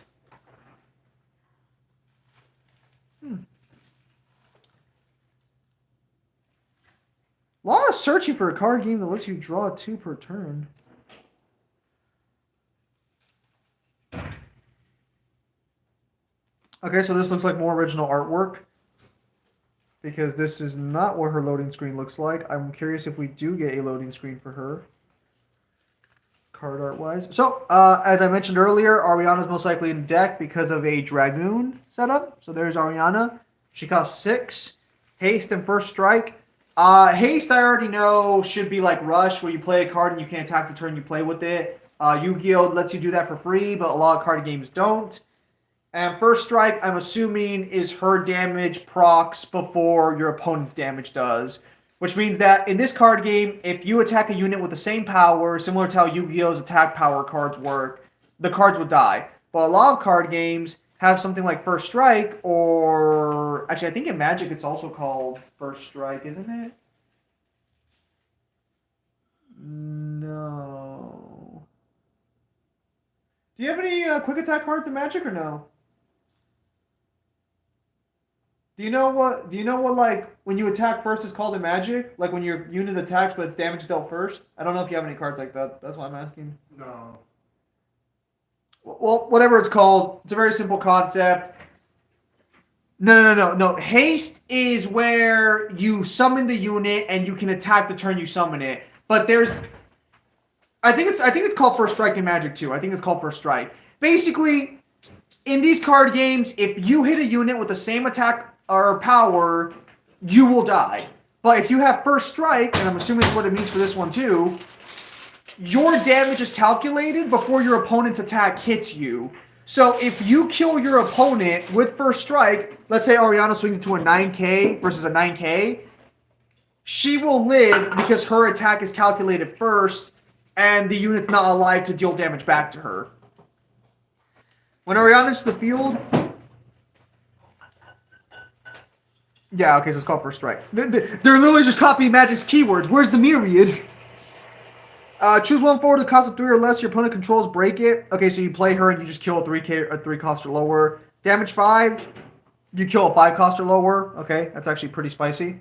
A lot of searching for a card game that lets you draw 2 per turn. Okay, so this looks like more original artwork. Because this is not what her loading screen looks like. I'm curious if we do get a loading screen for her. Card art wise. So, as I mentioned earlier, Ariana's most likely in deck because of a Dragoon setup. So there's Ariana. She costs 6. Haste and First Strike. Haste, I already know, should be like Rush, where you play a card and you can't attack the turn you play with it. Yu-Gi-Oh! Lets you do that for free, but a lot of card games don't. And First Strike, I'm assuming, is her damage procs before your opponent's damage does. Which means that in this card game, if you attack a unit with the same power, similar to how Yu-Gi-Oh's attack power cards work, the cards would die. But a lot of card games have something like First Strike, or... Actually, I think in Magic it's also called First Strike, isn't it? No. Do you have any quick attack cards in Magic or no? Do you know what like when you attack first is called in Magic? Like when your unit attacks but its damage dealt first? I don't know if you have any cards like that. That's why I'm asking. No. Well, whatever it's called, it's a very simple concept. No. Haste is where you summon the unit and you can attack the turn you summon it. But there's I think it's called First Strike in Magic too. I think it's called First Strike. Basically, in these card games, if you hit a unit with the same attack or power, you will die. But if you have First Strike, and I'm assuming that's what it means for this one too, your damage is calculated before your opponent's attack hits you. So if you kill your opponent with First Strike, let's say Ariana swings into a 9k versus a 9k, she will live because her attack is calculated first, and the unit's not alive to deal damage back to her. When Ariana's to the field... Yeah, okay, so it's called First Strike. They're literally just copying Magic's keywords. Where's the myriad? Choose one forward to cost of 3 or less. Your opponent controls, break it. Okay, so you play her and you just kill a 3 cost or lower. Damage 5. You kill a 5 cost or lower. Okay, that's actually pretty spicy.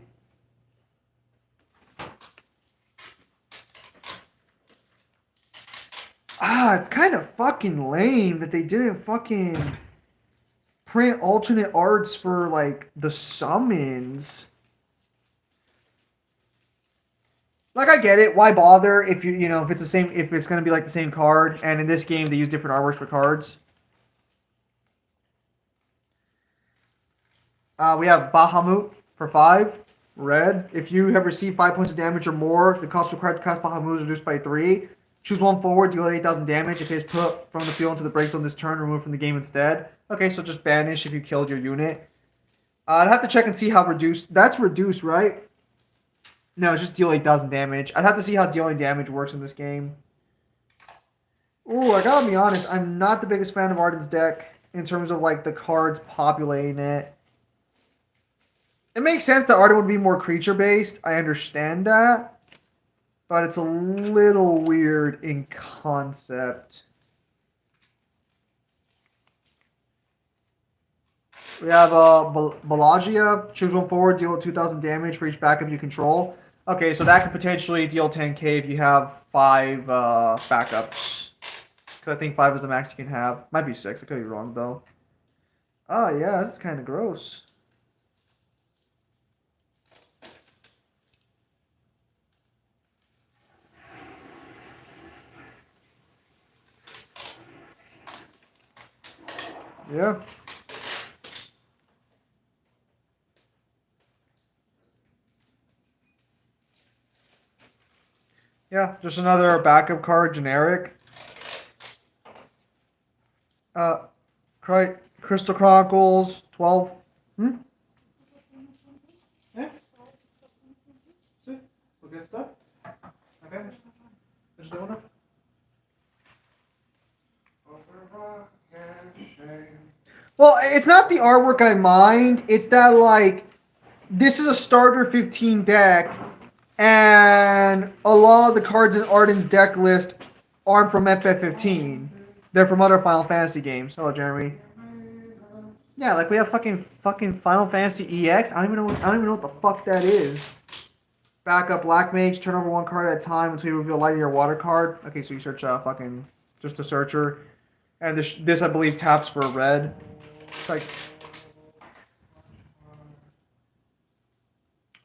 It's kind of fucking lame that they didn't fucking print alternate arts for, like, the summons. Like, I get it. Why bother if if it's the same, if it's going to be like the same card, and in this game they use different artworks for cards. We have Bahamut for 5, red. If you have received 5 points of damage or more, the cost required to cast Bahamut is reduced by 3. Choose one forward, deal 8,000 damage. If it is put from the field into the break zone this turn, remove from the game instead. Okay, so just banish if you killed your unit. I'd have to check and see how reduced. That's reduced, right? No, it's just deal 8,000 damage. I'd have to see how dealing damage works in this game. Ooh, I gotta be honest. I'm not the biggest fan of Arden's deck in terms of like the cards populating it. It makes sense that Arden would be more creature-based. I understand that. But it's a little weird in concept. We have Balagia. Choose one forward, deal 2,000 damage for each backup you control. Okay, so that could potentially deal 10k if you have 5 backups. Because I think 5 is the max you can have. Might be 6. I could be wrong, though. Oh, yeah, this is kind of gross. Yeah. Yeah, just another backup card, generic. Crystal Chronicles, 12. Yeah. Sí. ¿Por qué está? Okay. wanna? Shame. Well, it's not the artwork I mind. It's that, like, this is a starter 15 deck, and a lot of the cards in Arden's deck list aren't from FF15. They're from other Final Fantasy games. Hello, Jeremy. Yeah, like we have fucking Final Fantasy EX. I don't even know what the fuck that is. Backup Black Mage. Turn over one card at a time until you reveal light in your water card. Okay, so you search fucking just a searcher, and this I believe taps for a red. It's like,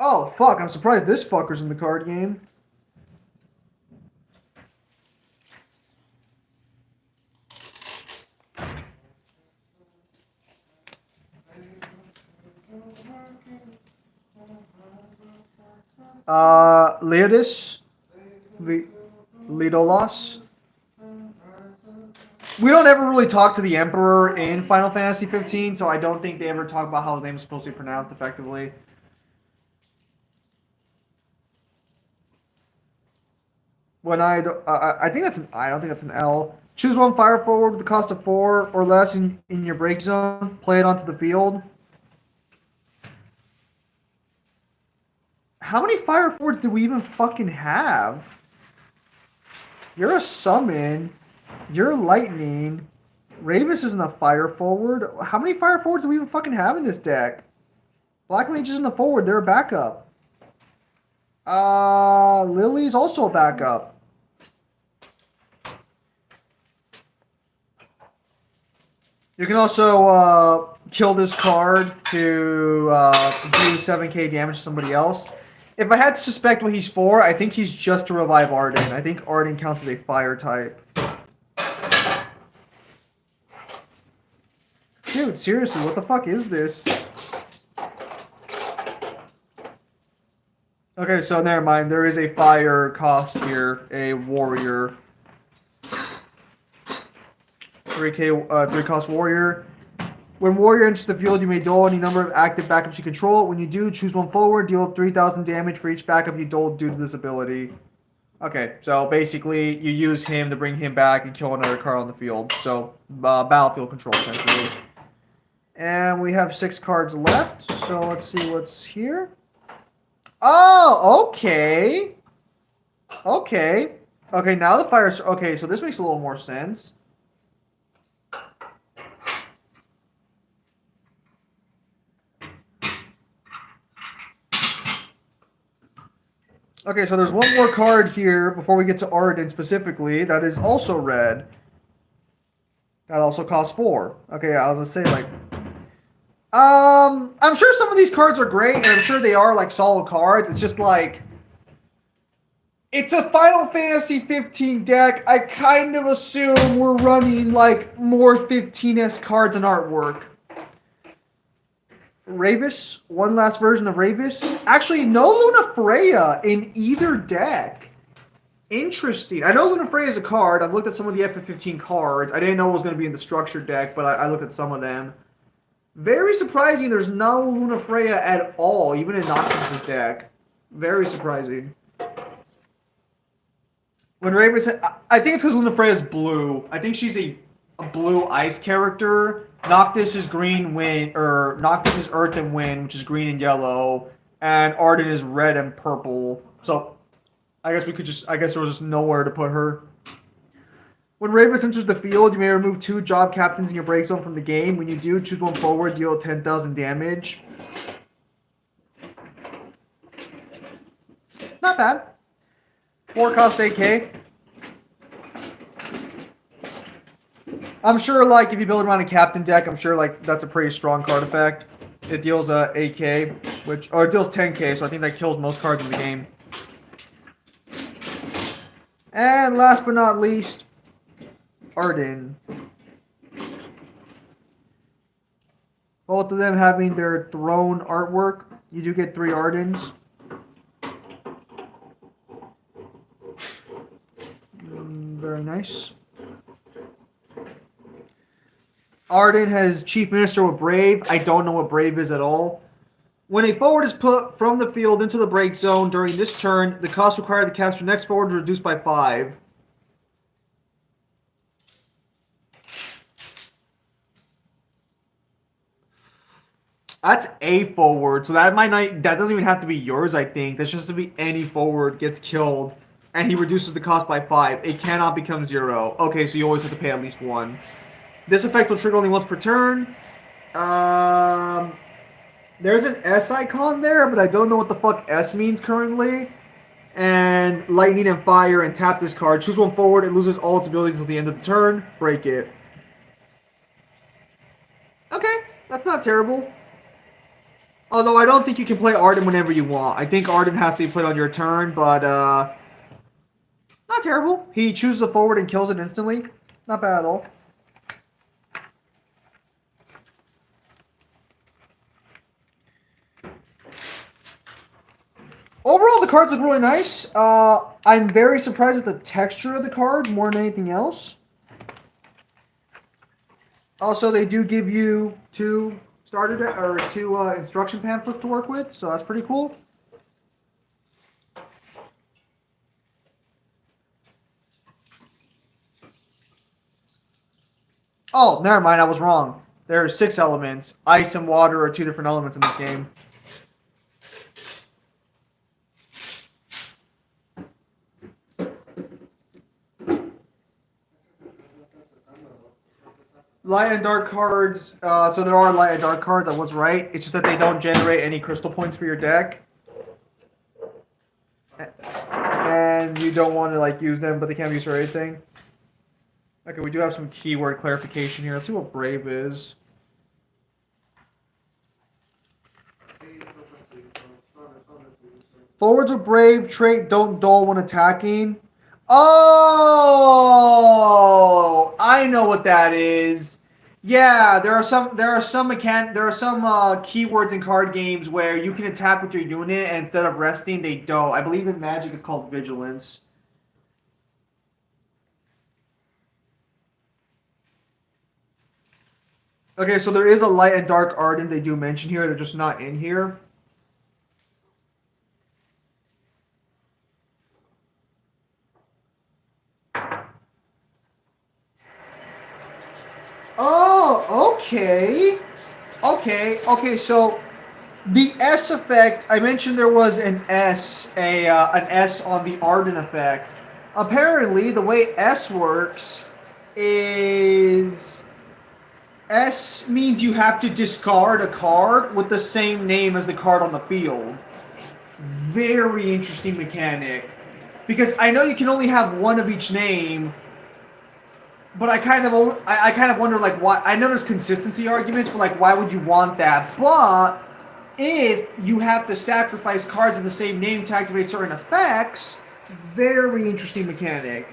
oh fuck! I'm surprised this fucker's in the card game. Leodis, Lidolos. We don't ever really talk to the Emperor in Final Fantasy 15, so I don't think they ever talk about how his name is supposed to be pronounced effectively. When I think that's an I. I don't think that's an L. Choose one fire forward with the cost of 4 or less in your break zone. Play it onto the field. How many fire forwards do we even fucking have? You're a summon. You're lightning. Ravis isn't a fire forward. How many fire forwards do we even fucking have in this deck? Black Mage isn't a forward. They're a backup. Lily's also a backup. You can also kill this card to do 7k damage to somebody else. If I had to suspect what he's for, I think he's just to revive Arden. I think Arden counts as a fire type. Dude, seriously, what the fuck is this? Okay, so never mind. There is a fire cost here. A warrior. 3k, 3 cost warrior. When warrior enters the field, you may duel any number of active backups you control. When you do, choose one forward. Deal 3,000 damage for each backup you duel due to this ability. Okay, so basically, you use him to bring him back and kill another card on the field. So, battlefield control, essentially. And we have 6 cards left. So, let's see what's here. Oh, okay. Okay. Okay, now the fire... Okay, so this makes a little more sense. Okay, so there's one more card here before we get to Arden specifically that is also red. That also costs 4. Okay, I was gonna say, like... I'm sure some of these cards are great, and I'm sure they are, like, solid cards. It's just, like... It's a Final Fantasy 15 deck. I kind of assume we're running, like, more 15S cards and artwork. Ravis, one last version of Ravis. Actually, no Luna Freya in either deck. Interesting. I know Luna Freya is a card. I've looked at some of the FF15 cards. I didn't know it was going to be in the structured deck, but I looked at some of them. Very surprising there's no Luna Freya at all, even in Noctis' deck. Very surprising. When Ravis... I think it's because Luna Freya is blue. I think she's a blue ice character. Noctis is green wind, or Noctis is earth and wind, which is green and yellow, and Arden is red and purple. So I guess there was just nowhere to put her. When Ravis enters the field, you may remove 2 job captains in your break zone from the game. When you do, choose one forward, deal 10,000 damage. Not bad. 4 cost 8k. I'm sure, like, if you build around a captain deck, I'm sure, like, that's a pretty strong card effect. It deals 8k, or it deals 10k, so I think that kills most cards in the game. And last but not least, Arden. Both of them having their throne artwork. You do get 3 Ardens. Very nice. Arden has Chief Minister with Brave. I don't know what Brave is at all. When a forward is put from the field into the break zone during this turn, the cost required to cast your next forward is reduced by 5. That's a forward, so that might not. That doesn't even have to be yours. I think that's just to be any forward gets killed, and he reduces the cost by 5. It cannot become 0. Okay, so you always have to pay at least 1. This effect will trigger only once per turn. Um, there's an S icon there, but I don't know what the fuck S means currently. And lightning and fire, and tap this card. Choose one forward. It loses all its abilities at the end of the turn. Break it. Okay, that's not terrible. Although I don't think you can play Arden whenever you want. I think Arden has to be played on your turn, but not terrible. He chooses a forward and kills it instantly. Not bad at all. Overall, the cards look really nice. I'm very surprised at the texture of the card more than anything else. Also, they do give you 2 instruction pamphlets to work with, so that's pretty cool. Oh, never mind, I was wrong. There are 6 elements. Ice and water are 2 different elements in this game. Light and dark cards. So there are light and dark cards. I was right. It's just that they don't generate any crystal points for your deck, and you don't want to like use them, but they can't be used for anything. Okay, we do have some keyword clarification here. Let's see what Brave is. Forwards with Brave trait don't dull when attacking. Oh, I know what that is. Yeah, there are some keywords in card games where you can attack with your unit and instead of resting they don't. I believe in Magic it's called Vigilance. Okay, so there is a light and dark Arden they do mention here. They're just not in here. Oh, okay. Okay, so the S effect, I mentioned there was an S on the Arden effect. Apparently, the way S works is S means you have to discard a card with the same name as the card on the field. Very interesting mechanic. Because I know you can only have one of each name, but I kind of wonder like why. I know there's consistency arguments, but like why would you want that? But if you have to sacrifice cards in the same name to activate certain effects, very interesting mechanic.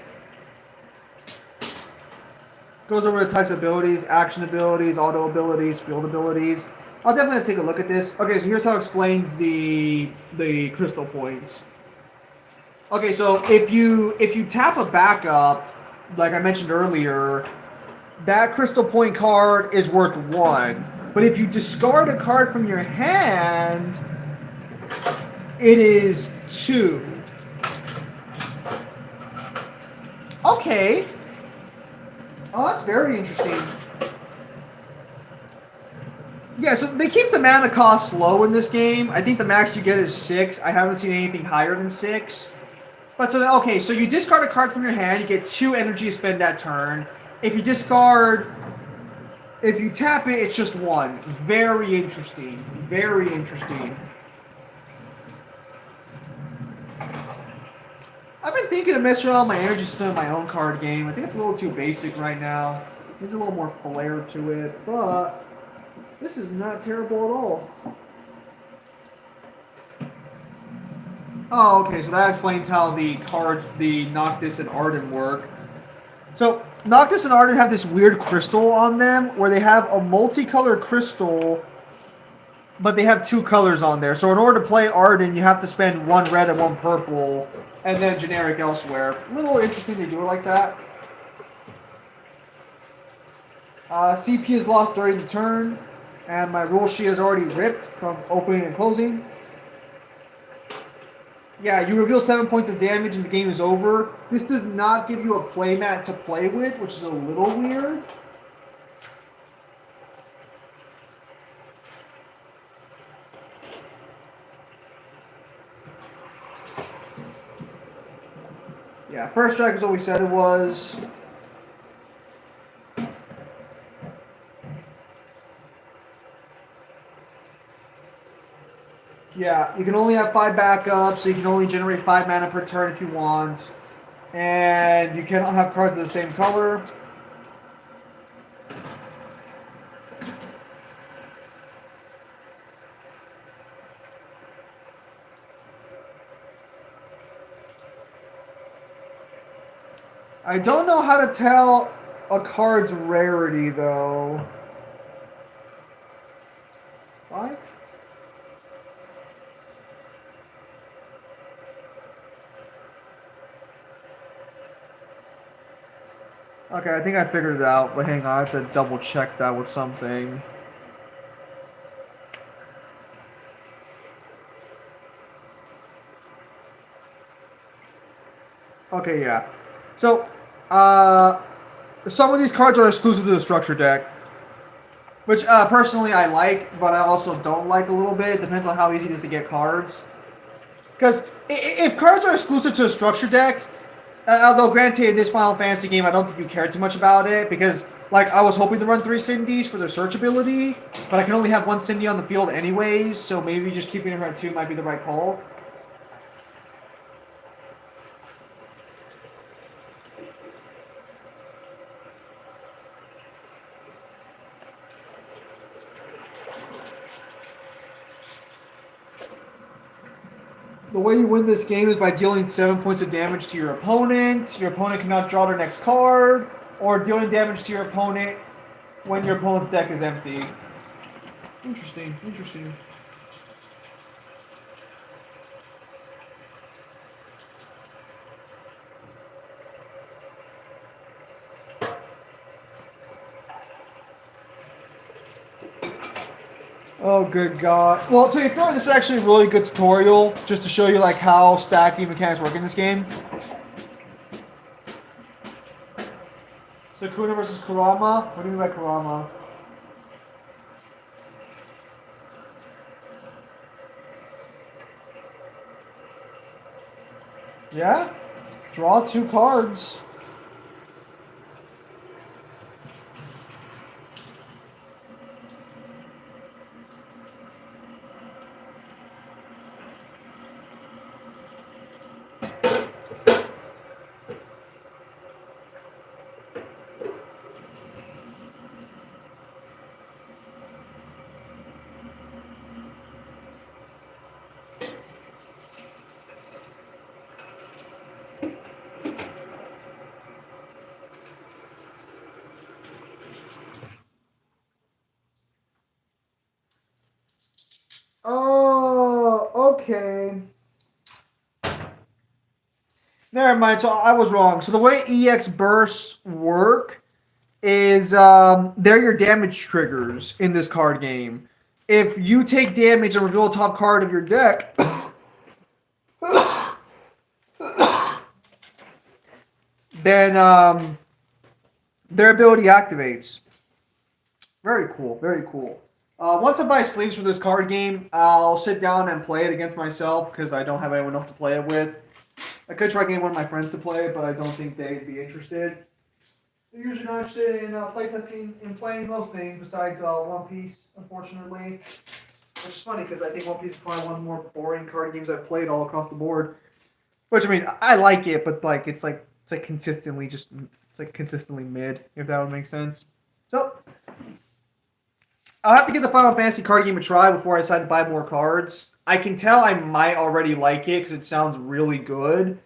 Goes over the types of abilities, action abilities, auto abilities, field abilities. I'll definitely take a look at this. Okay, so here's how it explains the crystal points. Okay, so if you tap a backup, like I mentioned earlier, that crystal point card is worth 1. But if you discard a card from your hand, it is 2. Okay. Oh, that's very interesting. Yeah, so they keep the mana cost low in this game. I think the max you get is 6. I haven't seen anything higher than 6. But so, okay, so you discard a card from your hand, you get 2 energy to spend that turn. If you tap it, it's just 1. Very interesting. Very interesting. I've been thinking of messing around with my energy system in my own card game. I think it's a little too basic right now. Needs a little more flair to it, but this is not terrible at all. Oh, okay, so that explains how the cards, the Noctis and Arden work. So, Noctis and Arden have this weird crystal on them, where they have a multicolored crystal, but they have 2 colors on there. So in order to play Arden, you have to spend 1 red and 1 purple, and then generic elsewhere. A little interesting they do it like that. CP is lost during the turn, and my rule sheet is already ripped from opening and closing. Yeah, you reveal 7 points of damage and the game is over. This does not give you a playmat to play with, which is a little weird. first strike is what we said it was. Yeah, you can only have 5 backups, so you can only generate 5 mana per turn if you want. And you cannot have cards of the same color. I don't know how to tell a card's rarity, though. What? Okay, I think I figured it out, but hang on, I have to double check that with something. Okay, yeah. So, some of these cards are exclusive to the structure deck, which personally I like, but I also don't like a little bit. It depends on how easy it is to get cards. Because if cards are exclusive to a structure deck, although granted in this Final Fantasy game I don't think you care too much about it, because like I was hoping to run 3 Cindy's for their search ability, but I can only have 1 Cindy on the field anyways, so maybe just keeping her at 2 might be the right call. The way you win this game is by dealing 7 points of damage to your opponent. Your opponent cannot draw their next card, or dealing damage to your opponent when your opponent's deck is empty. Interesting, interesting. Oh, good God. Well, to be fair, this is actually a really good tutorial, just to show you like how stacking mechanics work in this game. Sakuna versus Kurama? What do you mean by Kurama? Yeah? Draw 2 cards. Oh, okay. Never mind. So I was wrong. So the way EX bursts work is they're your damage triggers in this card game. If you take damage and reveal a top card of your deck, then their ability activates. Very cool. Very cool. Once I buy sleeves for this card game, I'll sit down and play it against myself because I don't have anyone else to play it with. I could try getting one of my friends to play it, but I don't think they'd be interested. They're usually not interested in playtesting and playing most things besides One Piece, unfortunately. Which is funny because I think One Piece is probably one of the more boring card games I've played all across the board. Which I mean, I like it, but like it's consistently mid, if that would make sense. So I'll have to give the Final Fantasy card game a try before I decide to buy more cards. I can tell I might already like it because it sounds really good.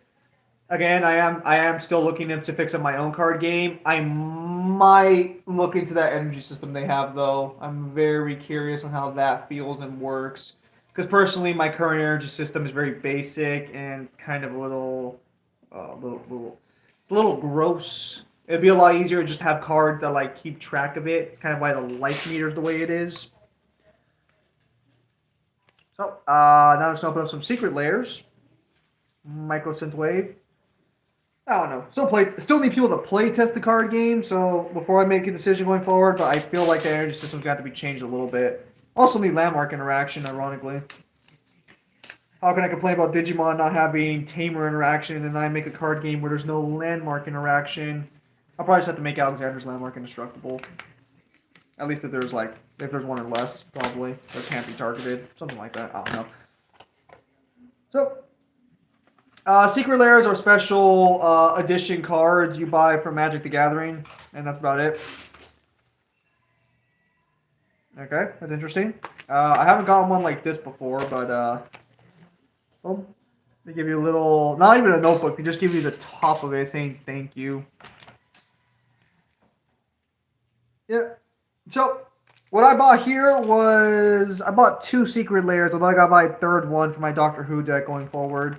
Again, I am still looking to fix up my own card game. I might look into that energy system they have though. I'm very curious on how that feels and works. Because personally, my current energy system is very basic and it's kind of it's a little gross. It'd be a lot easier to just have cards that like keep track of it. It's kind of why the life meter is the way it is. So now I'm just gonna open up some secret layers. Micro Synthwave. I don't know. Still need people to play test the card game. So before I make a decision going forward, but I feel like the energy system's got to be changed a little bit. Also need landmark interaction, ironically. How can I complain about Digimon not having tamer interaction and I make a card game where there's no landmark interaction? I'll probably just have to make Alexander's landmark indestructible. At least if there's one or less, probably. That can't be targeted. Something like that. I don't know. So, secret layers are special edition cards you buy from Magic the Gathering, and that's about it. Okay, that's interesting. I haven't gotten one like this before, but well, they give you a little, not even a notebook, they just give you the top of it saying thank you. Yeah. So, what I bought here was, I bought 2 secret layers, although I got my 3rd one for my Doctor Who deck going forward.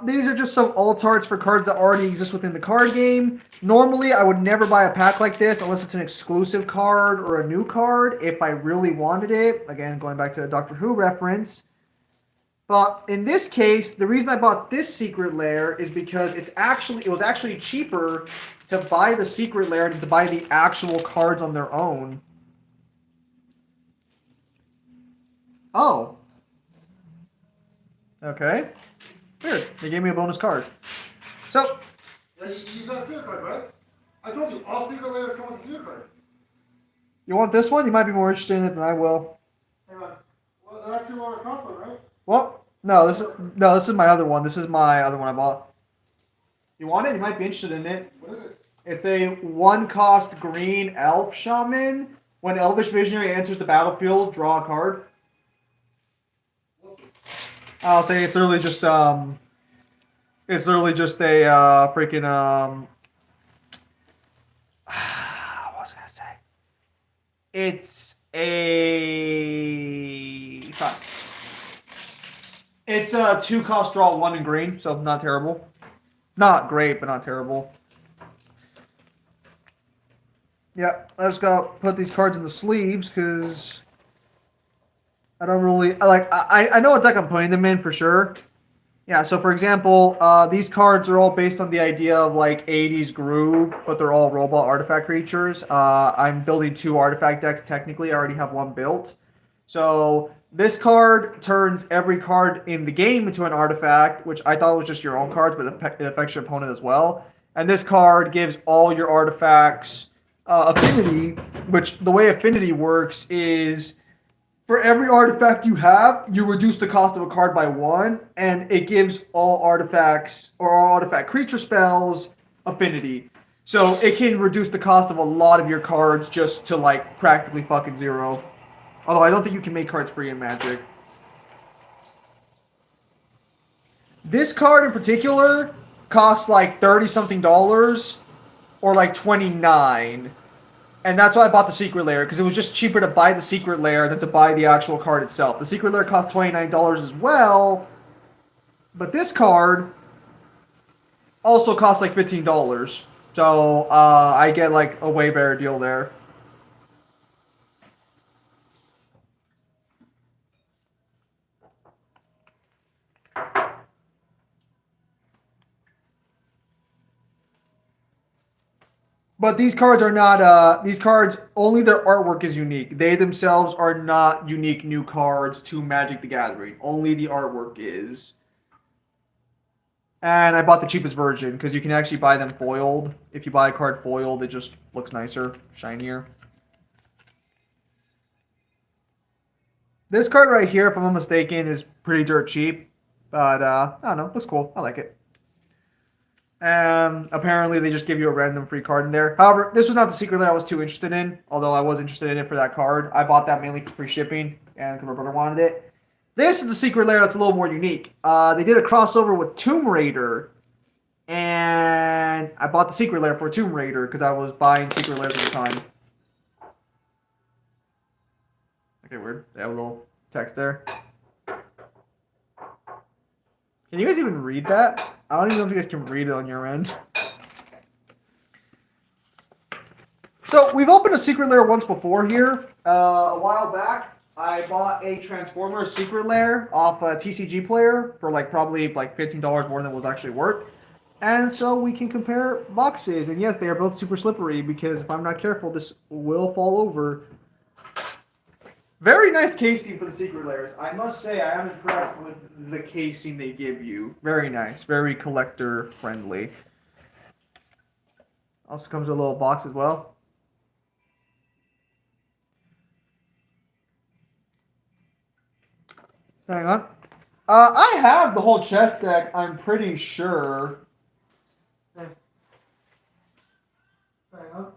These are just some alt arts for cards that already exist within the card game. Normally, I would never buy a pack like this unless it's an exclusive card or a new card if I really wanted it. Again, going back to the Doctor Who reference. But in this case, the reason I bought this secret layer is because it was actually cheaper to buy the secret layer than to buy the actual cards on their own. Oh. Okay. Weird. They gave me a bonus card. So. Yeah, you got a secret card, right? I told you, all secret layers come with a secret card. You want this one? You might be more interested in it than I will. Hang on. Well, that's your water comfort, right? Well, no, this is my other one. This is my other one I bought. You want it? You might be interested in it. What is it? It's a 1-cost green elf shaman. When Elvish Visionary enters the battlefield, draw a card. I'll say it's literally just a freaking what was I gonna say? It's a It's a 2-cost draw 1 in green, so not terrible. Not great, but not terrible. Yeah, I just gotta put these cards in the sleeves because I don't really I know what deck I'm putting them in for sure. Yeah, so for example, these cards are all based on the idea of like 80s groove, but they're all robot artifact creatures. I'm building 2 artifact decks technically. I already have 1 built. So this card turns every card in the game into an artifact, which I thought was just your own cards, but it affects your opponent as well. And this card gives all your artifacts affinity, which the way affinity works is for every artifact you have, you reduce the cost of a card by 1, and it gives all artifacts or all artifact creature spells affinity. So it can reduce the cost of a lot of your cards just to like practically fucking 0. Although I don't think you can make cards free in Magic. This card in particular costs like $30-something or like $29. And that's why I bought the secret layer, because it was just cheaper to buy the secret layer than to buy the actual card itself. The secret layer costs $29 as well, but this card also costs like $15. So I get like a way better deal there. But these cards are not, these cards, only their artwork is unique. They themselves are not unique new cards to Magic the Gathering. Only the artwork is. And I bought the cheapest version, because you can actually buy them foiled. If you buy a card foiled, it just looks nicer, shinier. This card right here, if I'm not mistaken, is pretty dirt cheap. But, I don't know, looks cool. I like it. Apparently they just give you a random free card in there. However, this was not the secret that I was too interested in, although I was interested in it for that card. I bought that mainly for free shipping, and because my brother wanted it. This is the secret layer that's a little more unique. They did a crossover with Tomb Raider, and I bought the secret layer for Tomb Raider because I was buying secret layers at the time. Okay, weird. They have a little text there. Can you guys even read that? I don't even know if you guys can read it on your end. So, we've opened a secret lair once before here. A while back, I bought a Transformers secret lair off a TCG player for like probably like $15 more than it was actually worth. And so we can compare boxes. And yes, they are both super slippery because if I'm not careful, this will fall over Very nice casing for the secret layers. I must say, I am impressed with the casing they give you. Very nice. Very collector friendly. Also comes with a little box as well. Hang on. I have the whole chest deck, I'm pretty sure. Hang on.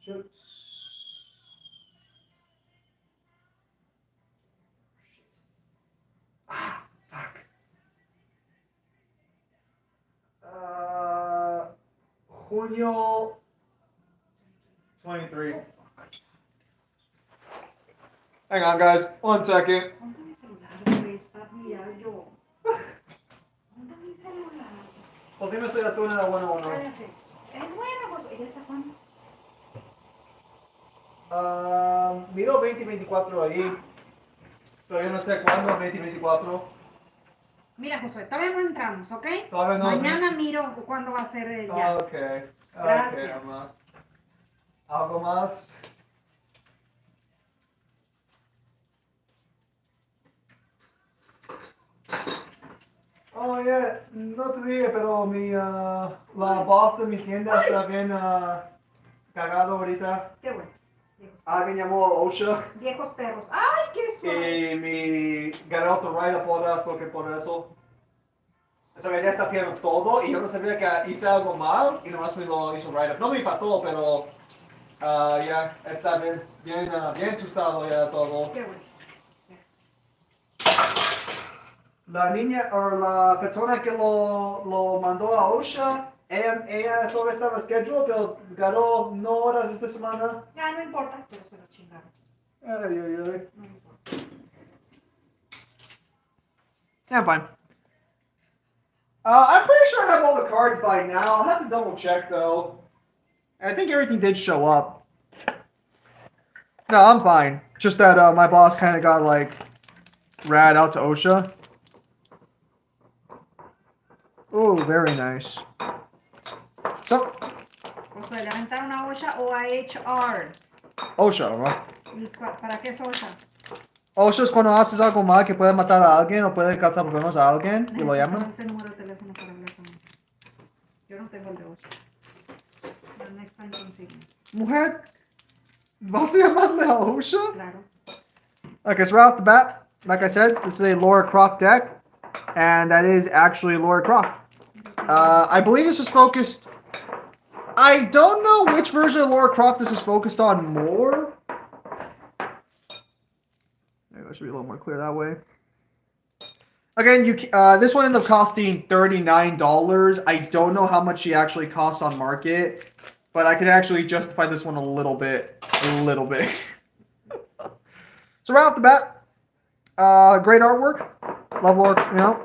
Shoot. Ah, fuck. Junio 23. Hang on, guys. 1 second. ¿Dónde mi celular? Pues, papi, ya yo. ¿Dónde mi celular? Pues dime si la tuna era buena o no. Cállate. Es buena, pues. ¿Ella está cuándo? Miro 2024 ahí. Pero yo no sé cuándo, 2024. Mira, Josué, todavía no entramos, ¿ok? Todavía no. Mañana miro cuándo va a ser ya. Ok. Gracias. Ok, mamá. ¿Algo más? Oh, yeah. No te dije, pero la boss de mi tienda está bien cagado ahorita. Qué bueno. Alguien llamó a OSHA Viejos perros. ¡Ay, qué suave! y mi garoto write up horas porque por eso. Eso que ya está haciendo todo y yo no sabía que hice algo mal y nomás me lo hizo write up. No me impactó, pero ya está bien asustado ya todo. Qué bueno. La niña o la persona que lo mandó a OSHA, ella todavía estaba scheduled, pero ganó no horas esta semana. Ya, no importa, pero se lo chingaron. Ay, ay, ay. No importa. Yeah, I'm fine. I'm pretty sure I have all the cards by now. I'll have to double check though. I think everything did show up. No, I'm fine. Just that my boss kind of got like rad out to OSHA. Oh, very nice. So, Josué, le aventaron a OSHA o a HR. OSHA, ¿no? ¿Y para qué es OSHA? OSHA es cuando haces algo mal que puede matar a alguien o puede causar problemas a alguien y lo llaman. Ese número de teléfono para hablar con él. Yo no tengo el de OSHA. The next time consigue. Mujer, ¿vas a llamarle a OSHA? Claro. Okay, so right off the bat, like I said, this is a Laura Croft deck, and that is actually Laura Croft. I believe this is focused. I don't know which version of Laura Croft this is focused on more. Maybe I should be a little more clear that way. Again, this one ended up costing $39. I don't know how much she actually costs on market, but I can actually justify this one a little bit. So right off the bat, great artwork. Love Laura, you know.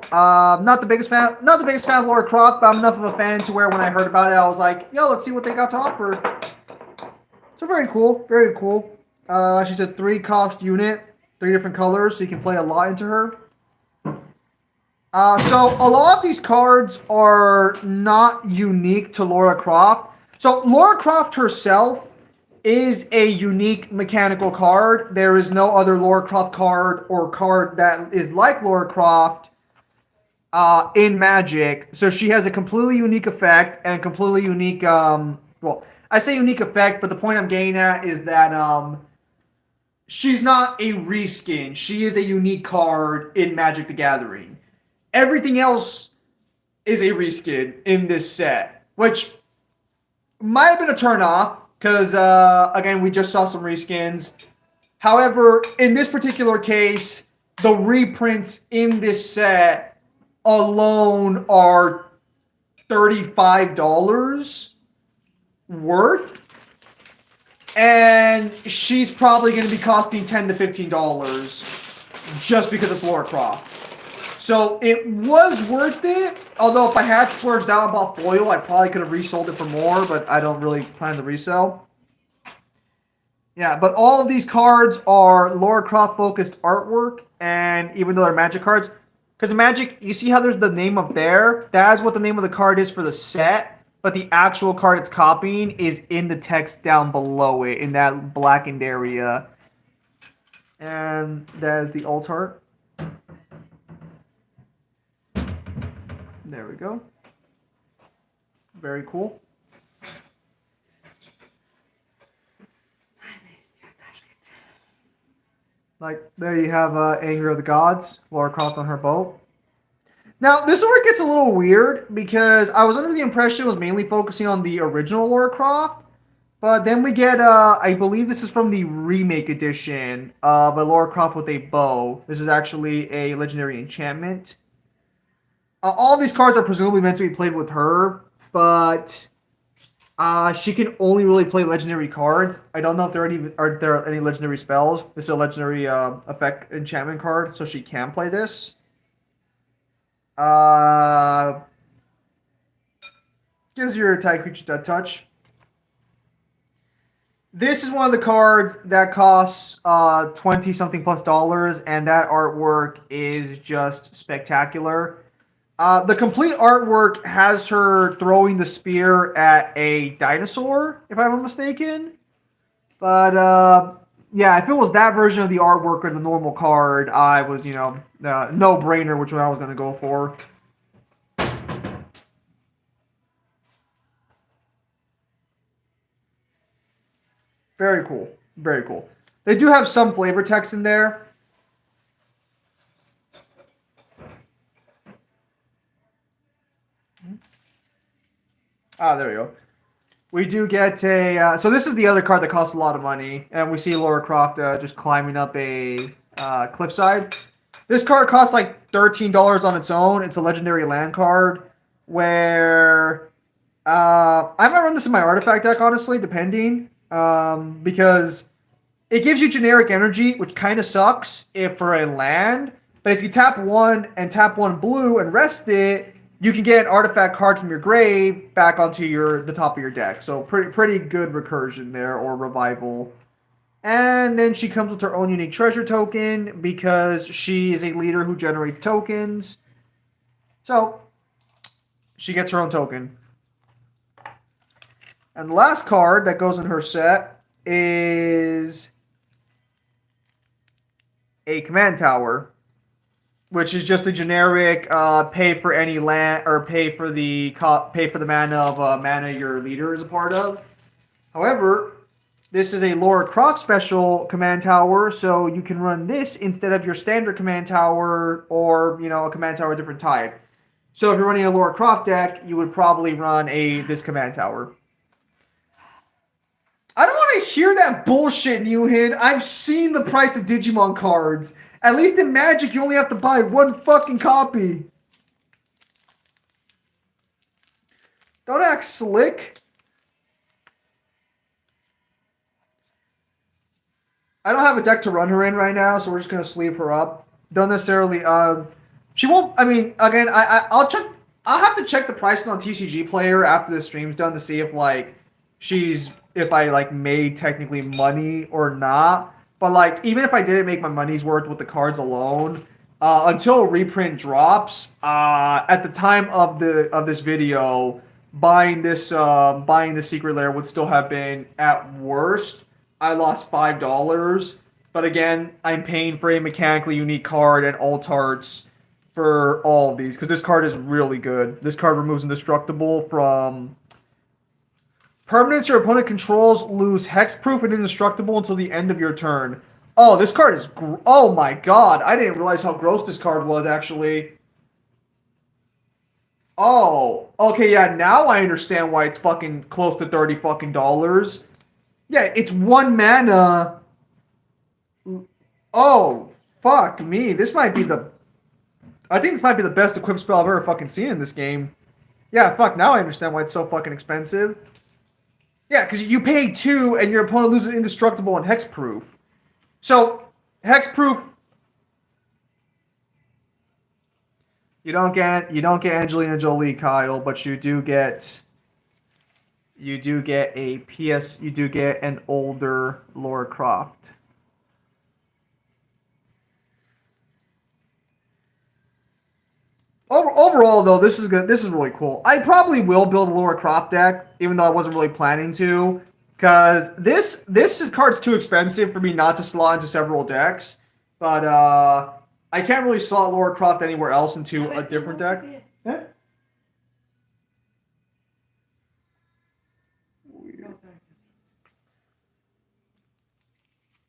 Not the biggest fan of Laura Croft, but I'm enough of a fan to where when I heard about it, I was like, yo, let's see what they got to offer. So very cool, very cool. She's a 3-cost unit, 3 different colors, so you can play a lot into her. So a lot of these cards are not unique to Laura Croft. So Laura Croft herself is a unique mechanical card. There is no other Laura Croft card or card that is like Laura Croft in Magic. So she has a completely unique effect and completely unique, well, I say unique effect, but the point I'm getting at is that she's not a reskin. She is a unique card in Magic the Gathering. Everything else is a reskin in this set, which might have been a turn-off. Because, again, we just saw some reskins. However, in this particular case, the reprints in this set alone are $35 worth. And she's probably going to be costing $10 to $15 just because it's Laura Croft. So it was worth it, although if I had splurged out and bought foil, I probably could have resold it for more, but I don't really plan to resell. Yeah, but all of these cards are Laura Croft focused artwork, and even though they're Magic cards, because in Magic, you see how there's the name up there? That is what the name of the card is for the set, but the actual card it's copying is in the text down below it, in that blackened area. And that is the alt art. There we go. Very cool. Like, there you have Anger of the Gods, Lara Croft on her boat. Now, this is where it gets a little weird, because I was under the impression it was mainly focusing on the original Lara Croft, but then we get, I believe this is from the remake edition of a Lara Croft with a bow. This is actually a legendary enchantment. All these cards are presumably meant to be played with her, but she can only really play legendary cards. I don't know if there are any legendary spells. This is a legendary effect enchantment card, so she can play this. Gives your attack creature death touch. This is one of the cards that costs 20 something plus dollars, and that artwork is just spectacular. The complete artwork has her throwing the spear at a dinosaur, if I'm not mistaken. But yeah, if it was that version of the artwork or the normal card, I was, no brainer which one I was going to go for. Very cool. Very cool. They do have some flavor text in there. There we go. We do get a... so this is the other card that costs a lot of money. And we see Lara Croft just climbing up a cliffside. This card costs like $13 on its own. It's a legendary land card. Where... I might run this in my artifact deck, honestly, depending. Because it gives you generic energy, which kind of sucks if for a land. But if you tap one and tap one blue and rest it, you can get an artifact card from your grave back onto the top of your deck. So pretty good recursion there, or revival. And then she comes with her own unique treasure token because she is a leader who generates tokens. So she gets her own token. And the last card that goes in her set is a command tower, which is just a generic pay for any land, or pay for the mana of mana your leader is a part of. However, this is a Lara Croft special command tower, so you can run this instead of your standard command tower, or a command tower of a different type. So if you're running a Lara Croft deck, you would probably run this command tower. I don't want to hear that bullshit, Newhin. I've seen the price of Digimon cards. At least in Magic, you only have to buy one fucking copy. Don't act slick. I don't have a deck to run her in right now, so we're just going to sleeve her up. Don't necessarily... she won't... I mean, again, I'll check... I'll have to check the prices on TCG Player after the stream's done to see if, if I, made technically money or not. But, even if I didn't make my money's worth with the cards alone, until a reprint drops, at the time of this video, buying the Secret Lair would still have been, at worst, I lost $5. But again, I'm paying for a mechanically unique card and alt arts for all of these, because this card is really good. This card removes Indestructible from... Permanents your opponent controls lose hexproof and indestructible until the end of your turn. Oh, this card is... oh my god. I didn't realize how gross this card was, actually. Oh. Okay, yeah, now I understand why it's fucking close to $30 fucking dollars. Yeah, it's 1 mana. Oh, fuck me. This might be the... I think this might be the best equipped spell I've ever fucking seen in this game. Yeah, fuck, now I understand why it's so fucking expensive. Yeah, because you pay 2 and your opponent loses Indestructible and Hexproof. So, Hexproof... You don't get Angelina Jolie, Kyle, but you do get an older Lara Croft. Overall, though, this is good. This is really cool. I probably will build a Laura Croft deck, even though I wasn't really planning to, because this card's too expensive for me not to slot into several decks. But I can't really slot Laura Croft anywhere else into a different deck. Yeah.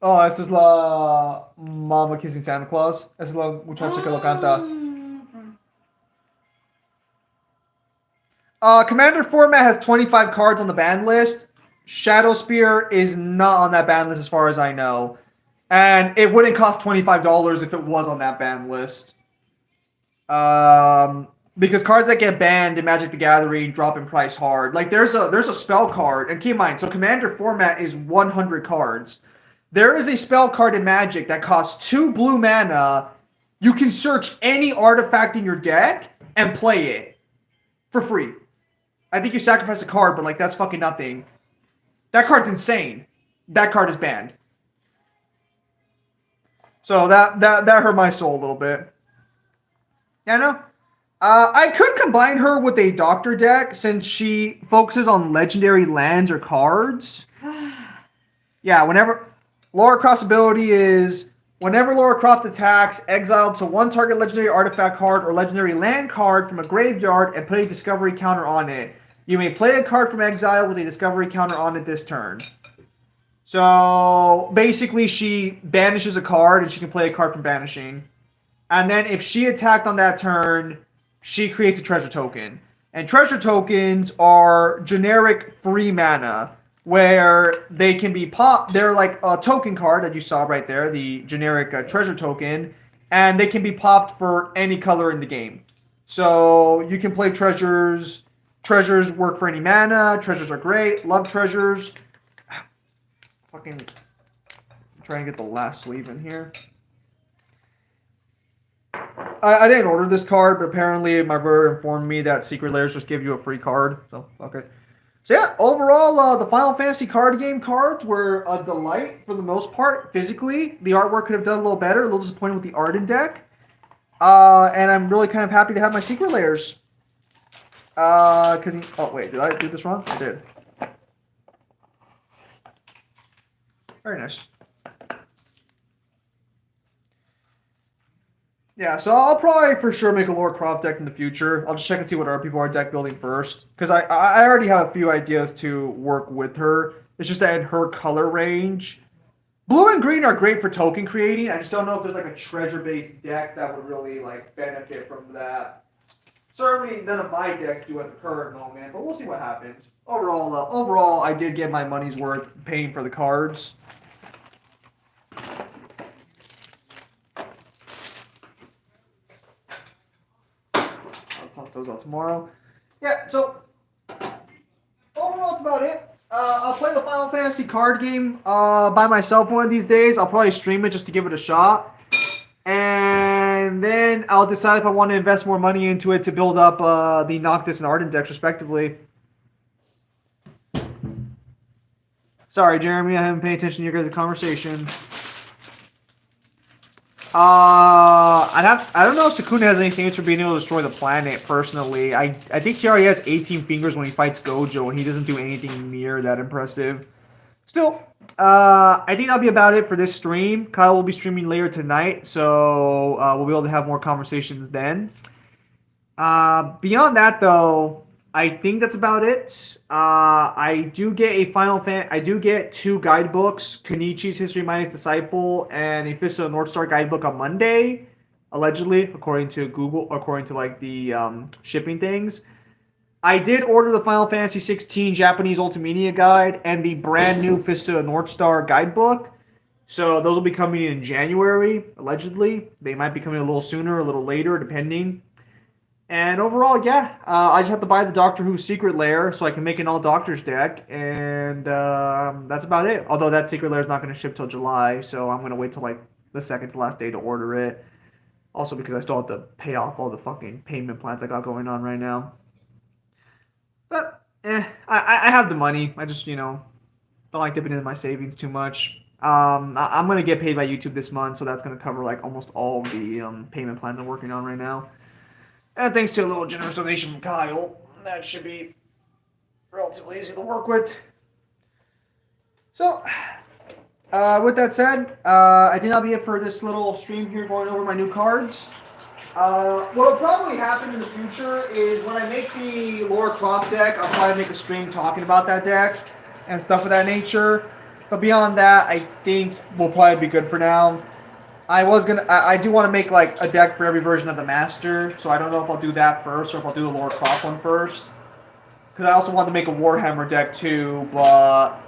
Oh, esa es la Mama Kissing Santa Claus. Esa es la muchacha que lo canta. Commander format has 25 cards on the ban list. Shadow Spear is not on that ban list as far as I know. And it wouldn't cost $25 if it was on that ban list. Because cards that get banned in Magic the Gathering drop in price hard. Like there's a spell card, and keep in mind, so Commander format is 100 cards. There is a spell card in Magic that costs 2 blue mana. You can search any artifact in your deck and play it for free. I think you sacrifice a card, but like that's fucking nothing. That card's insane. That card is banned. So that hurt my soul a little bit. Yeah, no. I could combine her with a Doctor deck since she focuses on legendary lands or cards. Yeah, whenever Laura Croft's ability is whenever Laura Croft attacks, exile to one target legendary artifact card or legendary land card from a graveyard and put a discovery counter on it. You may play a card from exile with a discovery counter on it this turn. So basically she banishes a card and she can play a card from banishing. And then if she attacked on that turn, she creates a treasure token. And treasure tokens are generic free mana where they can be popped. They're like a token card that you saw right there, the generic treasure token, and they can be popped for any color in the game. So you can play treasures. Treasures work for any mana. Treasures are great. Love treasures. Fucking try and get the last sleeve in here. I didn't order this card, but apparently my brother informed me that Secret Lairs just give you a free card. So, okay. So yeah, overall, the Final Fantasy card game cards were a delight for the most part. Physically, the artwork could have done a little better. A little disappointed with the Arden deck. And I'm really kind of happy to have my Secret Lairs. Oh wait, did I do this wrong? I did. Very nice. Yeah, so I'll probably for sure make a Laura Croft deck in the future. I'll just check and see what other people are deck building first. Because I already have a few ideas to work with her. It's just that in her color range. Blue and green are great for token creating. I just don't know if there's like a treasure-based deck that would really like benefit from that. Certainly none of my decks do at the current moment, but we'll see what happens. Overall, I did get my money's worth paying for the cards. Talk those out tomorrow. Yeah, so overall that's about it. I'll play the Final Fantasy card game by myself one of these days. I'll probably stream it just to give it a shot. And then I'll decide if I want to invest more money into it to build up the Noctis and Arden decks respectively. Sorry, Jeremy, I haven't paid attention to your guys' conversation. I don't know if Sukuna has any things for being able to destroy the planet, personally. I think he already has 18 fingers when he fights Gojo, and he doesn't do anything near that impressive. Still, I think that'll be about it for this stream. Kyle will be streaming later tonight, so we'll be able to have more conversations then. Beyond that, though, I think that's about it. I do get I do get 2 guidebooks, Kenichi's History Minus Disciple and a Fist of the North Star guidebook on Monday, allegedly, according to Google, according to like the shipping things. I did order the Final Fantasy 16 Japanese Ultimedia Guide and the brand new Fist of the North Star guidebook. So those will be coming in January, allegedly. They might be coming a little sooner, a little later, depending. And overall, yeah, I just have to buy the Doctor Who Secret Lair so I can make an all-Doctors deck, and that's about it. Although that Secret Lair is not going to ship till July, so I'm going to wait till like the second to last day to order it. Also because I still have to pay off all the fucking payment plans I got going on right now. But, I have the money. I just, don't like dipping into my savings too much. I'm going to get paid by YouTube this month, so that's going to cover like almost all the payment plans I'm working on right now. And thanks to a little generous donation from Kyle, that should be relatively easy to work with. So, with that said, I think that'll be it for this little stream here going over my new cards. What'll probably happen in the future is when I make the Lore Crop deck, I'll probably make a stream talking about that deck and stuff of that nature. But beyond that, I think we'll probably be good for now. I do want to make like a deck for every version of the Master, so I don't know if I'll do that first or if I'll do the Lore Crop one first. Because I also want to make a Warhammer deck too, but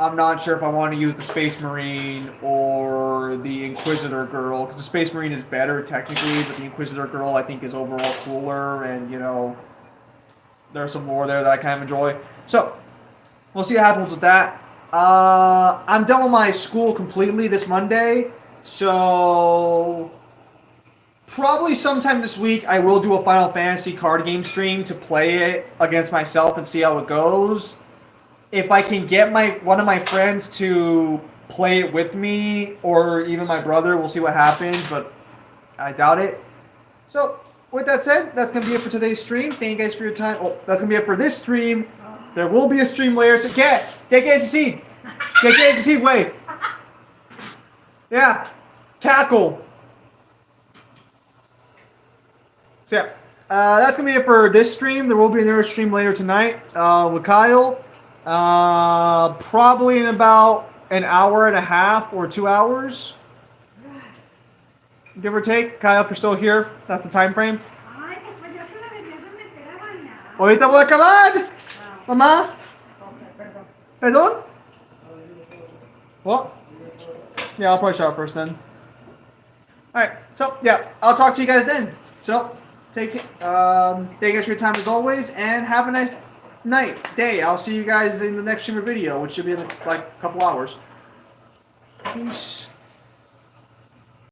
I'm not sure if I want to use the Space Marine or the Inquisitor Girl, because the Space Marine is better technically, but the Inquisitor Girl I think is overall cooler, and you know, there's some lore there that I kind of enjoy. So, we'll see what happens with that. I'm done with my school completely this Monday, so probably sometime this week I will do a Final Fantasy card game stream to play it against myself and see how it goes. If I can get one of my friends to play it with me, or even my brother, we'll see what happens, but I doubt it. So, with that said, that's going to be it for today's stream. Thank you guys for your time. Oh, that's going to be it for this stream. There will be a stream later to get seed. Get seed, wait. Yeah. Cackle. So, yeah. That's going to be it for this stream. There will be another stream later tonight with Kyle. Probably in about an hour and a half or 2 hours, give or take. Kyle, if you're still here, that's the time frame. Ahorita voy a acabar, mamá. Perdón. Well, yeah, I'll probably shower first then. All right, so yeah, I'll talk to you guys then. So take it. Thank you guys for your time as always, and have a nice day. I'll see you guys in the next streamer video, which should be in like a couple hours. Peace.